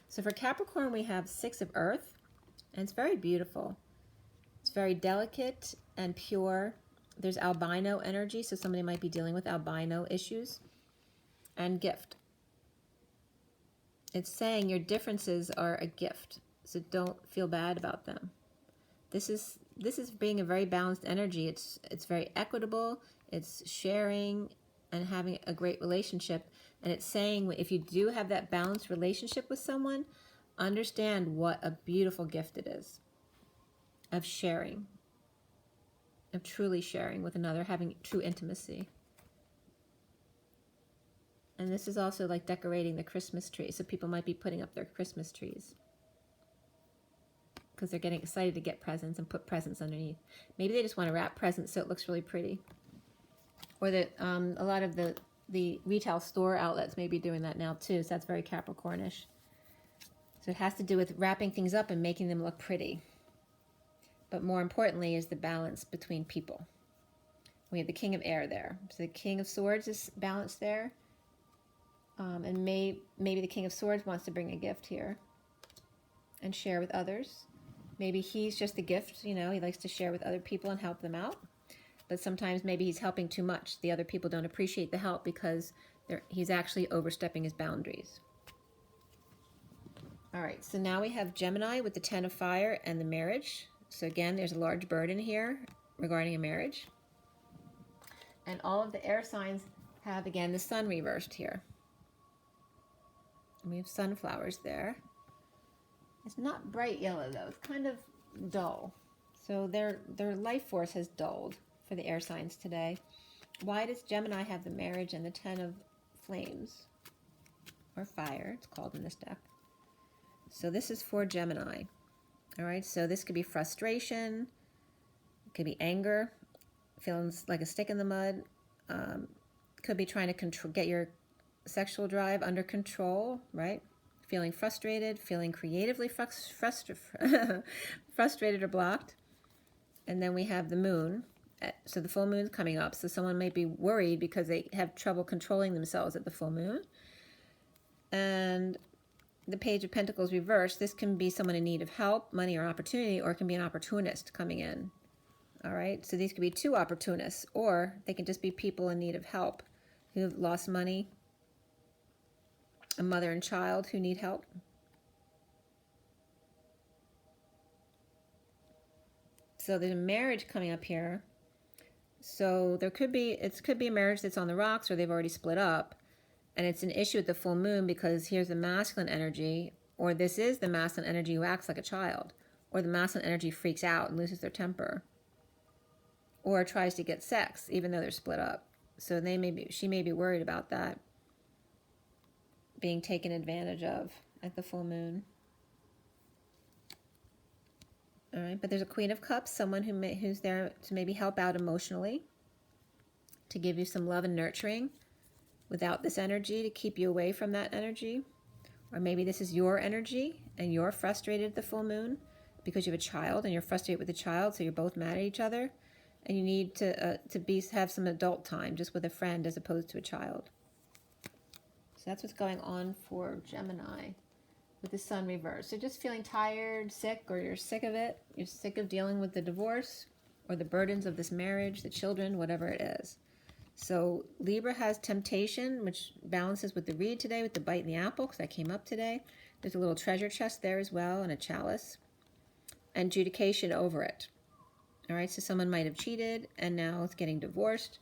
So for Capricorn, we have 6 of Earth, and it's very beautiful. It's very delicate and pure. There's albino energy, so somebody might be dealing with albino issues. And gift. It's saying your differences are a gift, so don't feel bad about them. This is being a very balanced energy. It's very equitable. It's sharing and having a great relationship. And it's saying if you do have that balanced relationship with someone, understand what a beautiful gift it is of sharing, of truly sharing with another, having true intimacy. And this is also like decorating the Christmas tree. So people might be putting up their Christmas trees because they're getting excited to get presents and put presents underneath. Maybe they just want to wrap presents so it looks really pretty. Or that a lot of the retail store outlets may be doing that now too. So that's very Capricornish. So it has to do with wrapping things up and making them look pretty. But more importantly is the balance between people. We have the King of Air there. So the King of Swords is balanced there. And maybe the King of Swords wants to bring a gift here and share with others. Maybe he's just a gift, you know, he likes to share with other people and help them out. But sometimes maybe he's helping too much. The other people don't appreciate the help because he's actually overstepping his boundaries. All right, so now we have Gemini with the 10 of Fire and the marriage. So again, there's a large burden here regarding a marriage. And all of the air signs have, again, the sun reversed here. And we have sunflowers there. It's not bright yellow, though. It's kind of dull. So their life force has dulled for the air signs today. Why does Gemini have the marriage and the 10 of flames? Or fire, it's called in this deck. So this is for Gemini. All right, so this could be frustration. It could be anger. Feeling like a stick in the mud. Could be trying to get your sexual drive under control, right? Feeling frustrated, feeling creatively frustrated or blocked. And then we have the moon. So the full moon's coming up. So someone might be worried because they have trouble controlling themselves at the full moon. And the Page of Pentacles reversed. This can be someone in need of help, money, or opportunity, or it can be an opportunist coming in. All right, so these could be 2 opportunists, or they can just be people in need of help who have lost money, a mother and child who need help. So there's a marriage coming up here. So it could be a marriage that's on the rocks, or they've already split up. And it's an issue with the full moon because here's the masculine energy, or this is the masculine energy who acts like a child, or the masculine energy freaks out and loses their temper, or tries to get sex even though they're split up. So she may be worried about that being taken advantage of at the full moon. All right, but there's a Queen of Cups, someone who's there to maybe help out emotionally, to give you some love and nurturing without this energy, to keep you away from that energy. Or maybe this is your energy and you're frustrated at the full moon because you have a child and you're frustrated with the child, so you're both mad at each other, and you need to have some adult time just with a friend as opposed to a child. So that's what's going on for Gemini with the sun reversed. So just feeling tired, sick, or you're sick of it. You're sick of dealing with the divorce or the burdens of this marriage, the children, whatever it is. So Libra has temptation, which balances with the read today with the bite in the apple, because that came up today. There's a little treasure chest there as well, and a chalice. And adjudication over it. All right, so someone might have cheated and now it's getting divorced,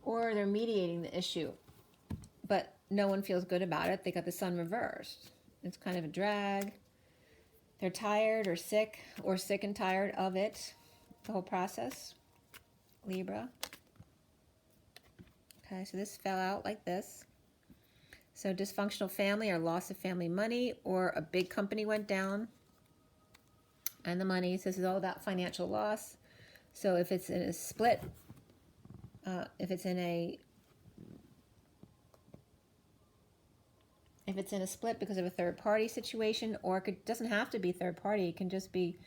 or they're mediating the issue, but no one feels good about it. They got the sun reversed. It's kind of a drag. They're tired or sick and tired of it, the whole process. Libra. Okay, so this fell out like this. So dysfunctional family or loss of family money, or a big company went down and the money. So this is all about financial loss. So if it's in a split, if it's in a split because of a third party situation, or it doesn't have to be third party, it can just be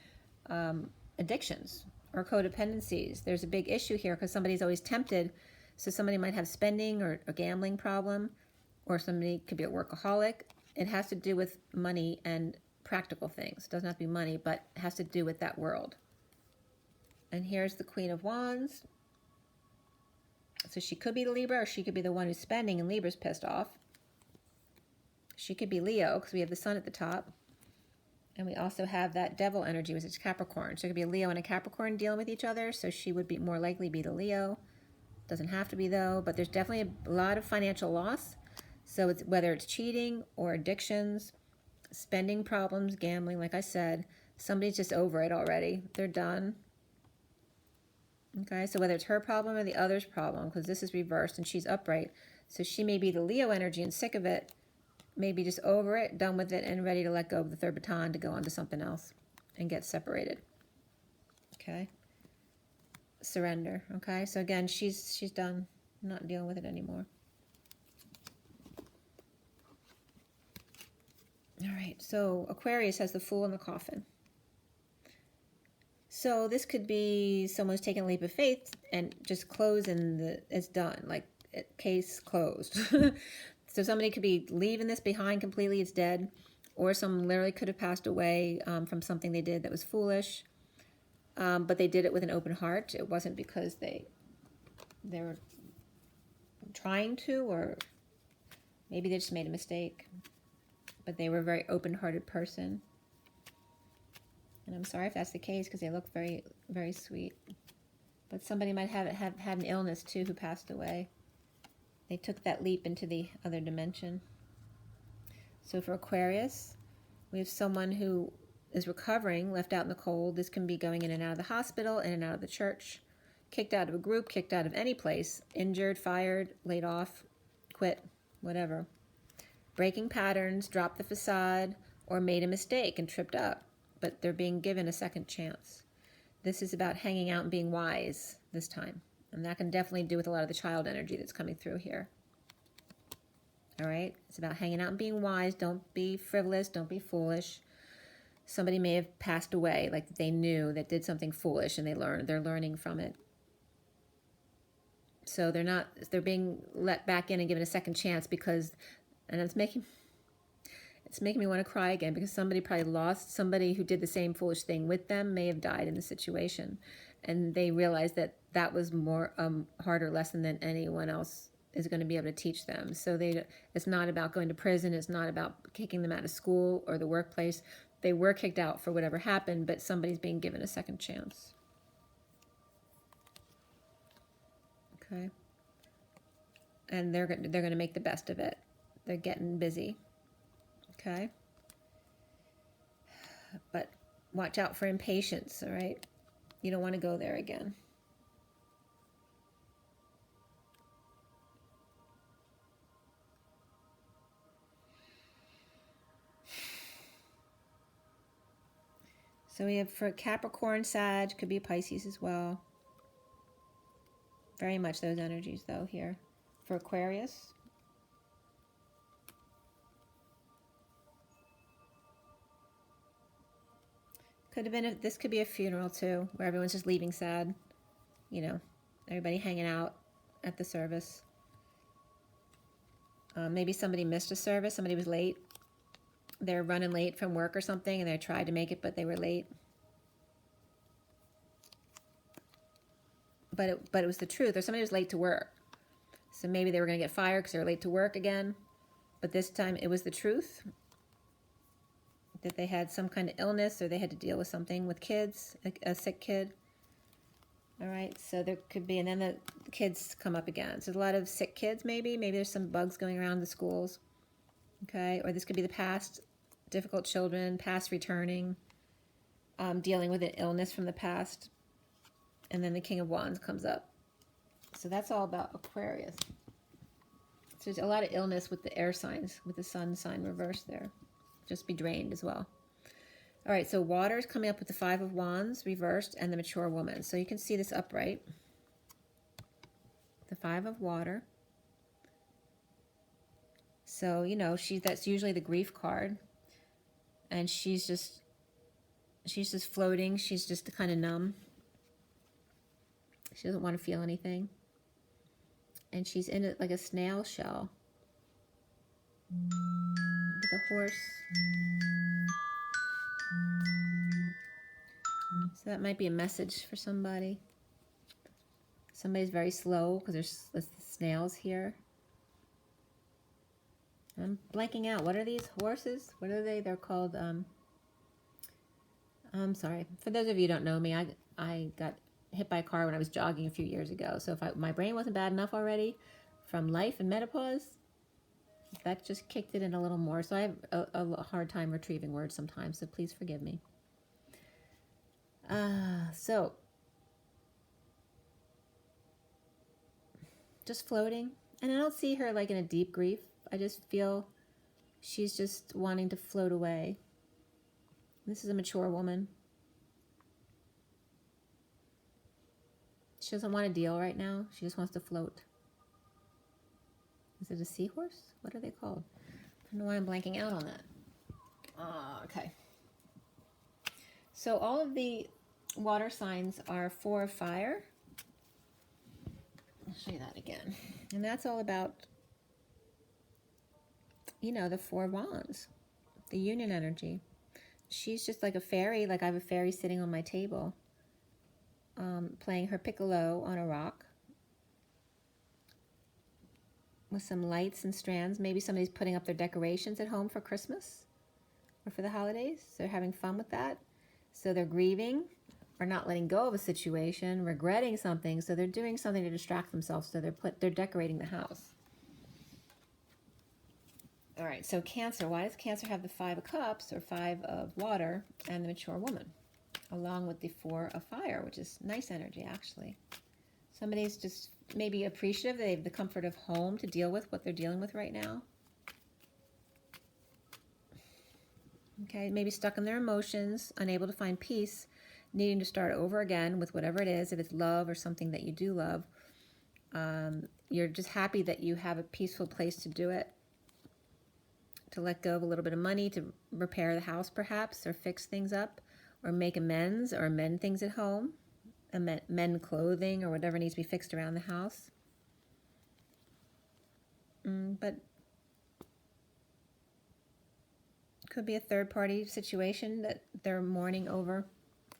addictions or codependencies. There's a big issue here because somebody's always tempted. So somebody might have spending or a gambling problem, or somebody could be a workaholic. It has to do with money and practical things. It doesn't have to be money, but it has to do with that world. And here's the Queen of Wands. So she could be the Libra, or she could be the one who's spending and Libra's pissed off. She could be Leo, because we have the sun at the top. And we also have that devil energy, which is Capricorn. So it could be a Leo and a Capricorn dealing with each other. So she would be more likely be the Leo. Doesn't have to be, though. But there's definitely a lot of financial loss. So it's whether it's cheating or addictions, spending problems, gambling, like I said. Somebody's just over it already. They're done. Okay, so whether it's her problem or the other's problem, because this is reversed and she's upright. So she may be the Leo energy and sick of it, maybe just over it, done with it, and ready to let go of the third baton to go on to something else and get separated. Okay, surrender. Okay, so again, she's done, not dealing with it anymore. All right, so Aquarius has the Fool in the coffin. So this could be someone's taking a leap of faith and just closing it's done, like case closed. So somebody could be leaving this behind completely, it's dead, or someone literally could have passed away from something they did that was foolish, but they did it with an open heart. It wasn't because they were trying to, or maybe they just made a mistake, but they were a very open-hearted person. And I'm sorry if that's the case, because they look very, very sweet. But somebody might have had an illness too who passed away. They took that leap into the other dimension. So for Aquarius, we have someone who is recovering, left out in the cold. This can be going in and out of the hospital, in and out of the church, kicked out of a group, kicked out of any place, injured, fired, laid off, quit, whatever. Breaking patterns, dropped the facade, or made a mistake and tripped up. But they're being given a second chance. This is about hanging out and being wise this time. And that can definitely do with a lot of the child energy that's coming through here. All right? It's about hanging out and being wise. Don't be frivolous. Don't be foolish. Somebody may have passed away, like they knew, that did something foolish, and they're learning from it. So they're being let back in and given a second chance because, and it's making me want to cry again, because somebody probably lost somebody who did the same foolish thing with them, may have died in the situation. And they realized that that was more harder lesson than anyone else is going to be able to teach them. So it's not about going to prison. It's not about kicking them out of school or the workplace. They were kicked out for whatever happened, but somebody's being given a second chance. Okay. And they're going to make the best of it. They're getting busy. Okay. But watch out for impatience, all right? You don't want to go there again. So we have for Capricorn, Sag, could be Pisces as well. Very much those energies though here. For Aquarius. Could have been, this could be a funeral too, where everyone's just leaving sad. You know, everybody hanging out at the service. Maybe somebody missed a service, somebody was late. They're running late from work or something and they tried to make it, but they were late. But it was the truth, or somebody was late to work. So maybe they were going to get fired because they were late to work again. But this time it was the truth. That they had some kind of illness or they had to deal with something with kids, a sick kid. All right, so there could be, and then the kids come up again. So there's a lot of sick kids maybe. Maybe there's some bugs going around the schools. Okay, or this could be the past, difficult children, past returning, dealing with an illness from the past. And then the King of Wands comes up. So that's all about Aquarius. So there's a lot of illness with the air signs, with the sun sign reversed there. Just be drained as well. All right, so water is coming up with the Five of Wands reversed and the mature woman. So you can see this upright. The Five of Water. So, you know, that's usually the grief card. And she's just floating. She's just kind of numb. She doesn't want to feel anything. And she's in it like a snail shell. With a horse. So that might be a message for somebody. Somebody's very slow because there's snails here. I'm blanking out. What are these horses? What are they? They're called, I'm sorry. For those of you who don't know me, I got hit by a car when I was jogging a few years ago. So if my brain wasn't bad enough already from life and menopause, that just kicked it in a little more. So I have a hard time retrieving words sometimes, so please forgive me. So just floating. And I don't see her like in a deep grief. I just feel she's just wanting to float away. This is a mature woman. She doesn't want to deal right now. She just wants to float. Is it a seahorse? What are they called? I don't know why I'm blanking out on that. Okay. So all of the water signs are for fire. I'll show you that again. And that's all about, you know, the Four Wands, the union energy. She's just like a fairy, like I have a fairy sitting on my table, playing her piccolo on a rock with some lights and strands. Maybe somebody's putting up their decorations at home for Christmas or for the holidays. So they're having fun with that. So they're grieving or not letting go of a situation, regretting something. So they're doing something to distract themselves. So they're decorating the house. All right, so Cancer. Why does Cancer have the Five of Cups or Five of Water and the mature woman, along with the Four of Fire, which is nice energy, actually. Somebody's just maybe appreciative. They have the comfort of home to deal with what they're dealing with right now. Okay, maybe stuck in their emotions, unable to find peace, needing to start over again with whatever it is, if it's love or something that you do love. You're just happy that you have a peaceful place to do it, to let go of a little bit of money, to repair the house perhaps, or fix things up, or make amends, or mend things at home, mend clothing, or whatever needs to be fixed around the house. But could be a third-party situation that they're mourning over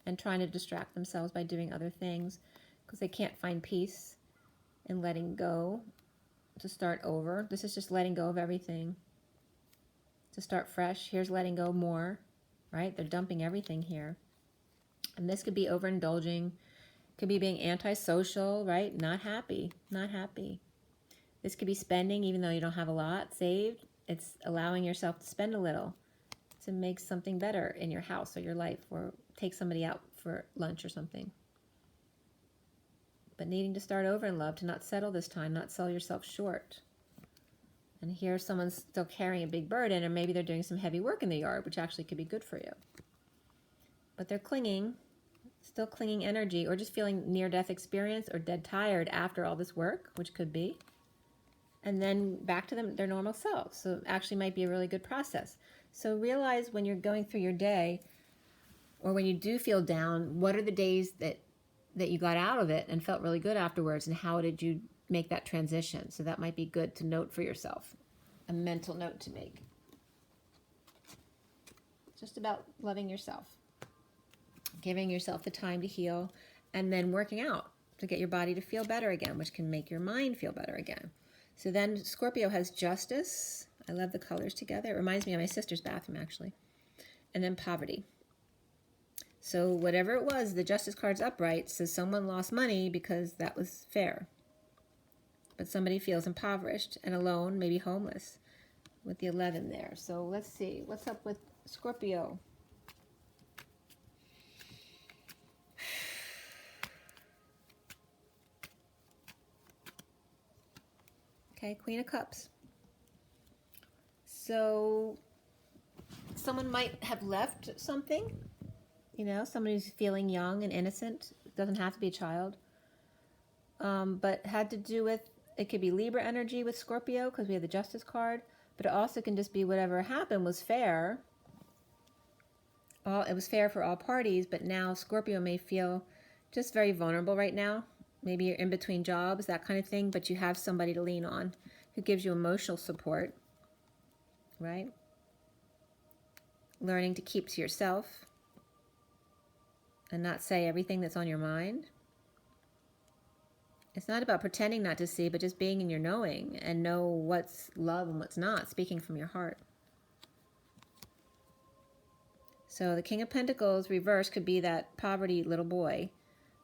and trying to distract themselves by doing other things because they can't find peace in letting go to start over. This is just letting go of everything to start fresh. Here's letting go more, right? They're dumping everything here. And this could be overindulging, could be being antisocial, right? Not happy, not happy. This could be spending even though you don't have a lot saved. It's allowing yourself to spend a little to make something better in your house or your life, or take somebody out for lunch or something. But needing to start over in love, to not settle this time, not sell yourself short. And here someone's still carrying a big burden, or maybe they're doing some heavy work in the yard, which actually could be good for you. but they're clinging, still clinging energy, or just feeling near-death experience or dead tired after all this work, which could be. And then back to their normal selves. So it actually might be a really good process. So realize when you're going through your day, or when you do feel down, what are the days that you got out of it and felt really good afterwards, and how did you make that transition? So that might be good to note for yourself, a mental note to make. Just about loving yourself, giving yourself the time to heal, and then working out to get your body to feel better again, which can make your mind feel better again. So then Scorpio has justice. I love the colors together. It reminds me of my sister's bathroom, actually. And then poverty. So whatever it was, the justice card's upright, so someone lost money because that was fair. But somebody feels impoverished and alone, maybe homeless, with the 11 there. So let's see, what's up with Scorpio? Okay, Queen of Cups. So someone might have left something, you know, somebody who's feeling young and innocent. It doesn't have to be a child. But had to do with, it could be Libra energy with Scorpio because we have the Justice card, but it also can just be whatever happened was fair. It was fair for all parties, but now Scorpio may feel just very vulnerable right now. Maybe you're in between jobs, that kind of thing, but you have somebody to lean on who gives you emotional support, right? Learning to keep to yourself and not say everything that's on your mind. It's not about pretending not to see, but just being in your knowing and know what's love and what's not, speaking from your heart. So the King of Pentacles reverse could be that poverty little boy.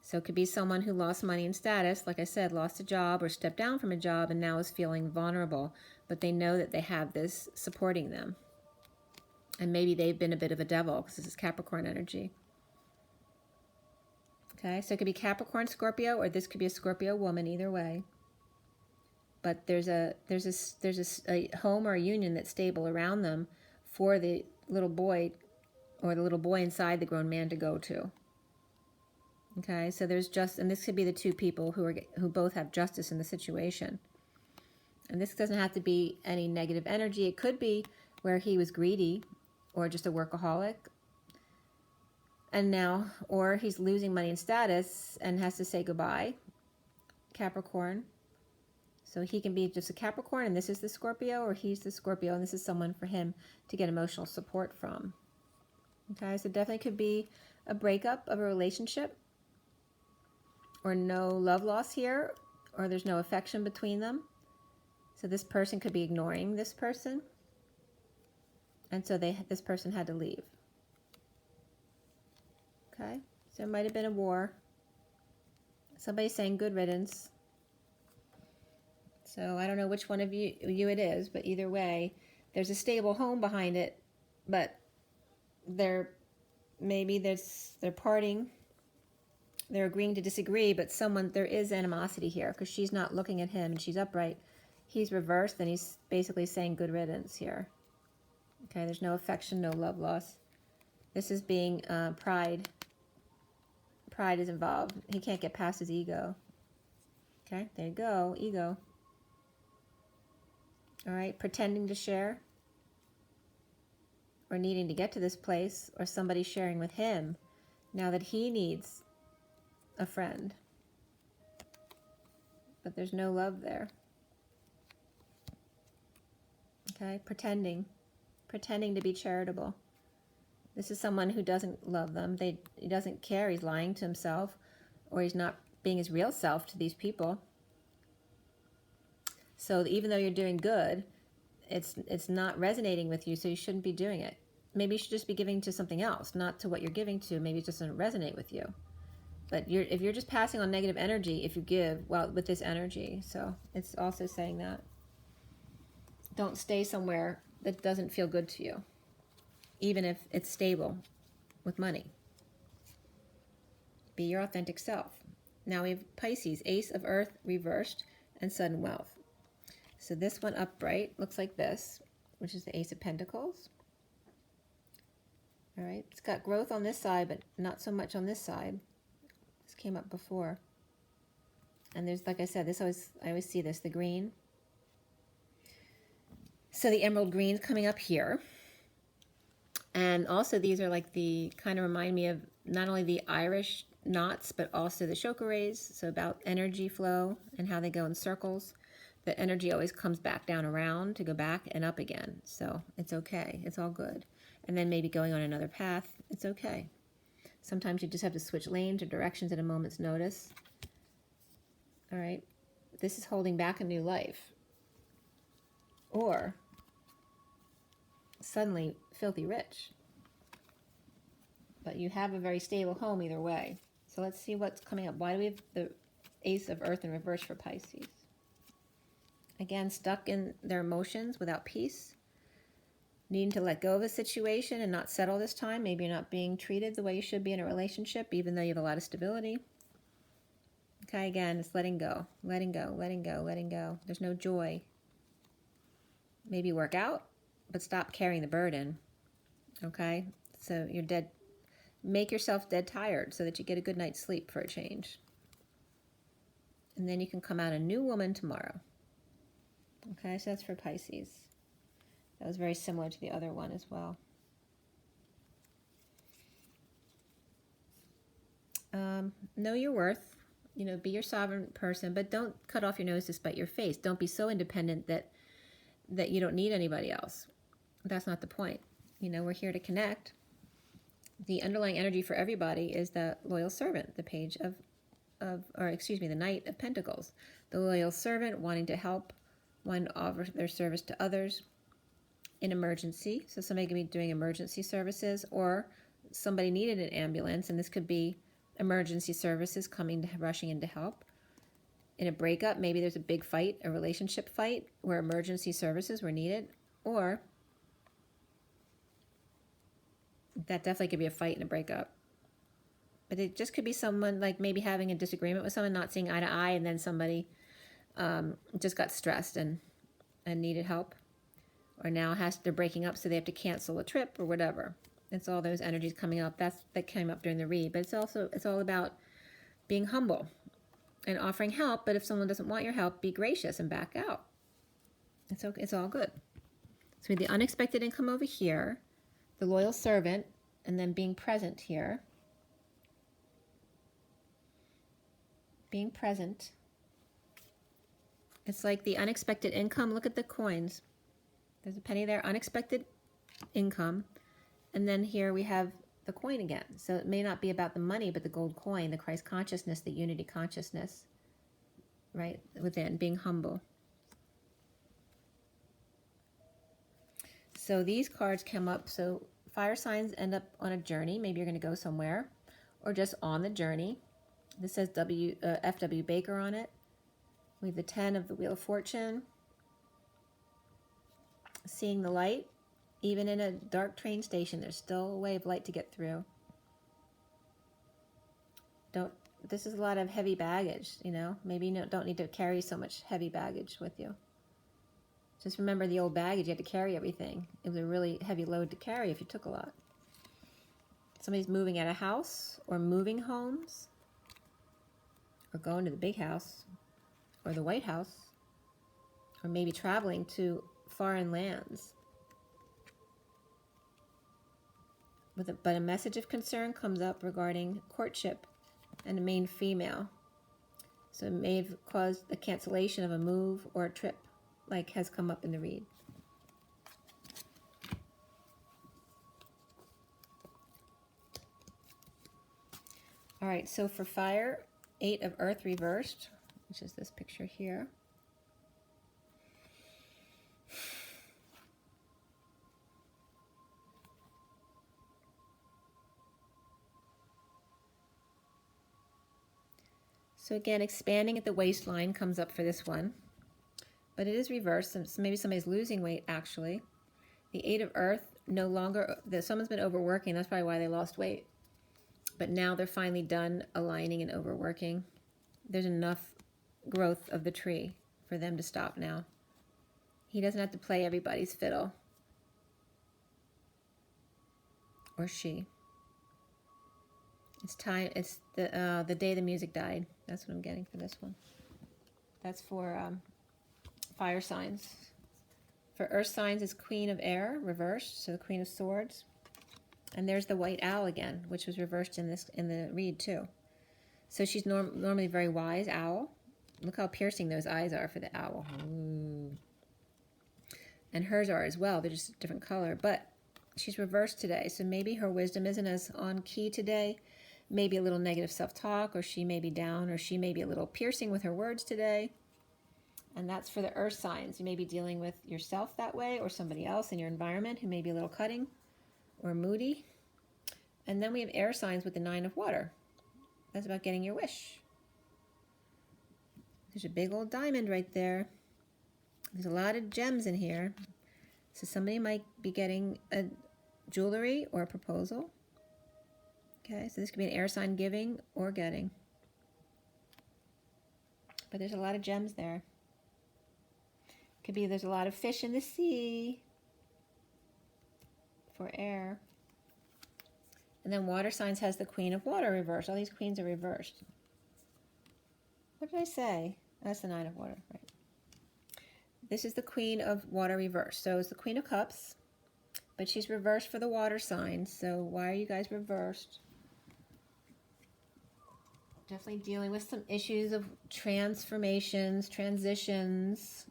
So it could be someone who lost money and status, like I said, lost a job or stepped down from a job and now is feeling vulnerable, but they know that they have this supporting them. And maybe they've been a bit of a devil because this is Capricorn energy. Okay, so it could be Capricorn, Scorpio, or this could be a Scorpio woman, either way. But there's a home or a union that's stable around them for the little boy or the little boy inside the grown man to go to. Okay, so there's and this could be the two people who both have justice in the situation. And this doesn't have to be any negative energy. It could be where he was greedy or just a workaholic. And now, or he's losing money and status and has to say goodbye. Capricorn. So he can be just a Capricorn and this is the Scorpio, or he's the Scorpio and this is someone for him to get emotional support from. Okay, so definitely could be a breakup of a relationship, or no love loss here, or there's no affection between them. So this person could be ignoring this person. And so this person had to leave. Okay, so it might have been a war. Somebody's saying good riddance. So I don't know which one of you it is, but either way, there's a stable home behind it, but they're parting. They're agreeing to disagree, but there is animosity here because she's not looking at him and she's upright. He's reversed and he's basically saying good riddance here. Okay, there's no affection, no love loss. This is being pride. Pride is involved. He can't get past his ego. Okay, there you go, ego. All right, pretending to share, or needing to get to this place, or somebody sharing with him now that he needs a friend. But there's no love there. Okay, pretending to be charitable. This is someone who doesn't love them. He doesn't care. He's lying to himself, or he's not being his real self to these people. So even though you're doing good, it's not resonating with you, so you shouldn't be doing it. Maybe you should just be giving to something else, not to what you're giving to. Maybe it just doesn't resonate with you. But if you're just passing on negative energy, if you give, well, with this energy. So it's also saying that. Don't stay somewhere that doesn't feel good to you, even if it's stable with money. Be your authentic self. Now we have Pisces, Ace of Earth reversed, and sudden wealth. So this one upright looks like this, which is the Ace of Pentacles. All right, it's got growth on this side, but not so much on this side. This came up before. And there's, like I said, I always see this, the green. So the emerald green's coming up here. And also these are like kind of remind me of not only the Irish knots, but also the chakra rays. So about energy flow and how they go in circles. The energy always comes back down around to go back and up again. So it's okay. It's all good. And then maybe going on another path. It's okay. Sometimes you just have to switch lanes or directions at a moment's notice. All right. This is holding back a new life. Or suddenly filthy rich. But you have a very stable home either way. So let's see what's coming up. Why do we have the Ace of Earth in reverse for Pisces? Again, stuck in their emotions without peace. Needing to let go of a situation and not settle this time. Maybe you're not being treated the way you should be in a relationship, even though you have a lot of stability. Okay, again, it's letting go. Letting go, letting go, letting go. There's no joy. Maybe work out, but stop carrying the burden. Okay? So you're dead. Make yourself dead tired so that you get a good night's sleep for a change. And then you can come out a new woman tomorrow. Okay, so that's for Pisces. That was very similar to the other one as well. Know your worth. You know, be your sovereign person, but don't cut off your nose to spite your face. Don't be so independent that you don't need anybody else. That's not the point. You know, we're here to connect. The underlying energy for everybody is the loyal servant, the page the Knight of Pentacles. The loyal servant wanting to help, wanting to offer their service to others in emergency. So somebody could be doing emergency services, or somebody needed an ambulance, and this could be emergency services rushing in to help. In a breakup, maybe there's a big fight, a relationship fight, where emergency services were needed, or that definitely could be a fight in a breakup. But it just could be someone like maybe having a disagreement with someone, not seeing eye to eye, and then somebody just got stressed and needed help. Or now they're breaking up, so they have to cancel a trip or whatever. It's all those energies coming up. That came up during the read. But it's all about being humble and offering help. But if someone doesn't want your help, be gracious and back out. It's okay. It's all good. So we have the unexpected income over here, the loyal servant, and then being present here. Being present. It's like the unexpected income. Look at the coins. There's a penny there, unexpected income. And then here we have the coin again. So it may not be about the money, but the gold coin, the Christ consciousness, the unity consciousness, right? Within, being humble. So these cards come up. So fire signs end up on a journey. Maybe you're going to go somewhere, or just on the journey. This says F.W. Baker on it. We have the 10 of the Wheel of Fortune. Seeing the light. Even in a dark train station, there's still a way of light to get through. This is a lot of heavy baggage, you know. Maybe you don't need to carry so much heavy baggage with you. Just remember the old baggage, you had to carry everything. It was a really heavy load to carry if you took a lot. Somebody's moving out of house, or moving homes, or going to the big house, or the White House, or maybe traveling to foreign lands. But a message of concern comes up regarding courtship and a main female. So it may have caused a cancellation of a move or a trip, like has come up in the read. All right, so for fire, 8 of Earth reversed, which is this picture here. So again, expanding at the waistline comes up for this one. But it is reversed. So maybe somebody's losing weight, actually. The 8 of Earth, no longer, someone's been overworking. That's probably why they lost weight. But now they're finally done aligning and overworking. There's enough growth of the tree for them to stop now. He doesn't have to play everybody's fiddle. or she. It's time. It's the day the music died. That's what I'm getting for this one. That's for fire signs. For earth signs is Queen of Air, reversed, so the Queen of Swords. And there's the white owl again, which was reversed in the read too. So she's normally very wise owl. Look how piercing those eyes are for the owl. Ooh. And hers are as well. They're just a different color. But she's reversed today, so maybe her wisdom isn't as on key today. Maybe a little negative self-talk, or she may be down, or she may be a little piercing with her words today. And that's for the earth signs. You may be dealing with yourself that way, or somebody else in your environment who may be a little cutting or moody. And then we have air signs with the 9 of water. That's about getting your wish. There's a big old diamond right there. There's a lot of gems in here. So somebody might be getting a jewelry or a proposal. Okay, so this could be an air sign giving or getting. But there's a lot of gems there. Could be there's a lot of fish in the sea for air. And then water signs has the Queen of Water reversed. All these queens are reversed. What did I say? That's the 9 of water, right? This is the Queen of Water reversed. So it's the Queen of Cups, but she's reversed for the water signs. So why are you guys reversed? Definitely dealing with some issues of transformations, transitions,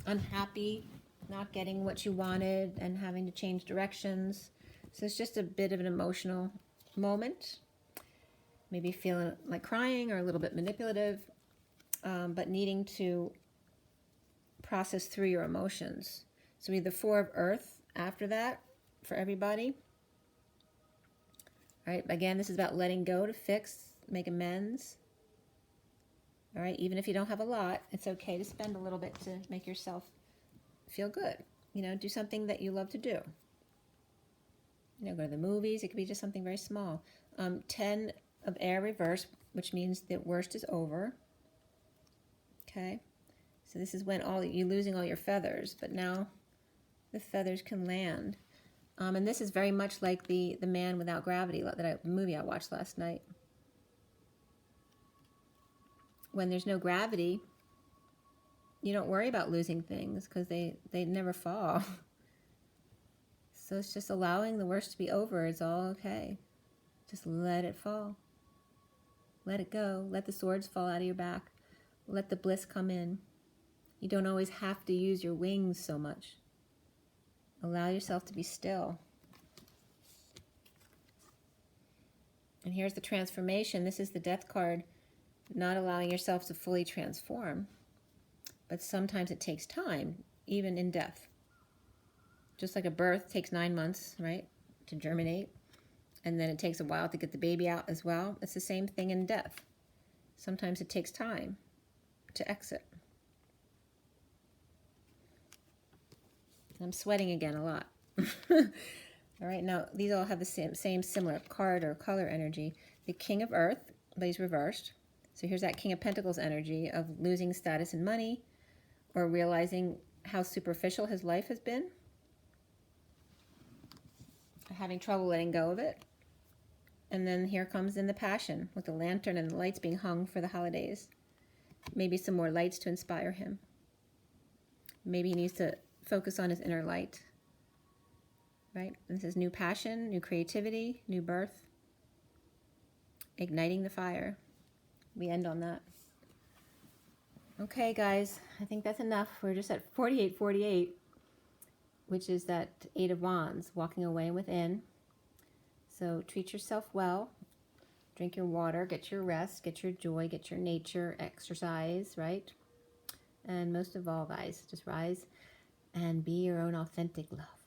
unhappy, not getting what you wanted and having to change directions. So it's just a bit of an emotional moment. Maybe feeling like crying or a little bit manipulative, but needing to process through your emotions. So we have the 4 of Earth after that for everybody. All right, again, this is about letting go to fix, make amends. All right, even if you don't have a lot, it's okay to spend a little bit to make yourself feel good. You know, do something that you love to do. You know, go to the movies. It could be just something very small. 10 of air reverse, which means the worst is over. Okay, so this is when you're losing all your feathers, but now the feathers can land. And this is very much like the Man Without Gravity, the movie I watched last night. When there's no gravity, you don't worry about losing things because they never fall. So it's just allowing the worst to be over. It's all okay. Just let it fall. Let it go. Let the swords fall out of your back. Let the bliss come in. You don't always have to use your wings so much. Allow yourself to be still. And here's the transformation. This is the Death card. Not allowing yourself to fully transform. But sometimes it takes time, even in death. Just like a birth takes 9 months, right, to germinate. And then it takes a while to get the baby out as well. It's the same thing in death. Sometimes it takes time to exit. I'm sweating again a lot. All right, now these all have the same similar card or color energy. The King of Earth, but he's reversed. So here's that King of Pentacles energy of losing status and money or realizing how superficial his life has been. Having trouble letting go of it. And then here comes in the Passion with the lantern and the lights being hung for the holidays. Maybe some more lights to inspire him. Maybe he needs to focus on his inner light. Right? This is new passion, new creativity, new birth. Igniting the fire. We end on that. Okay, guys, I think that's enough. We're just at 4848, which is that 8 of Wands, walking away within. So treat yourself well. Drink your water, get your rest, get your joy, get your nature, exercise, right? And most of all, guys, just rise and be your own authentic love.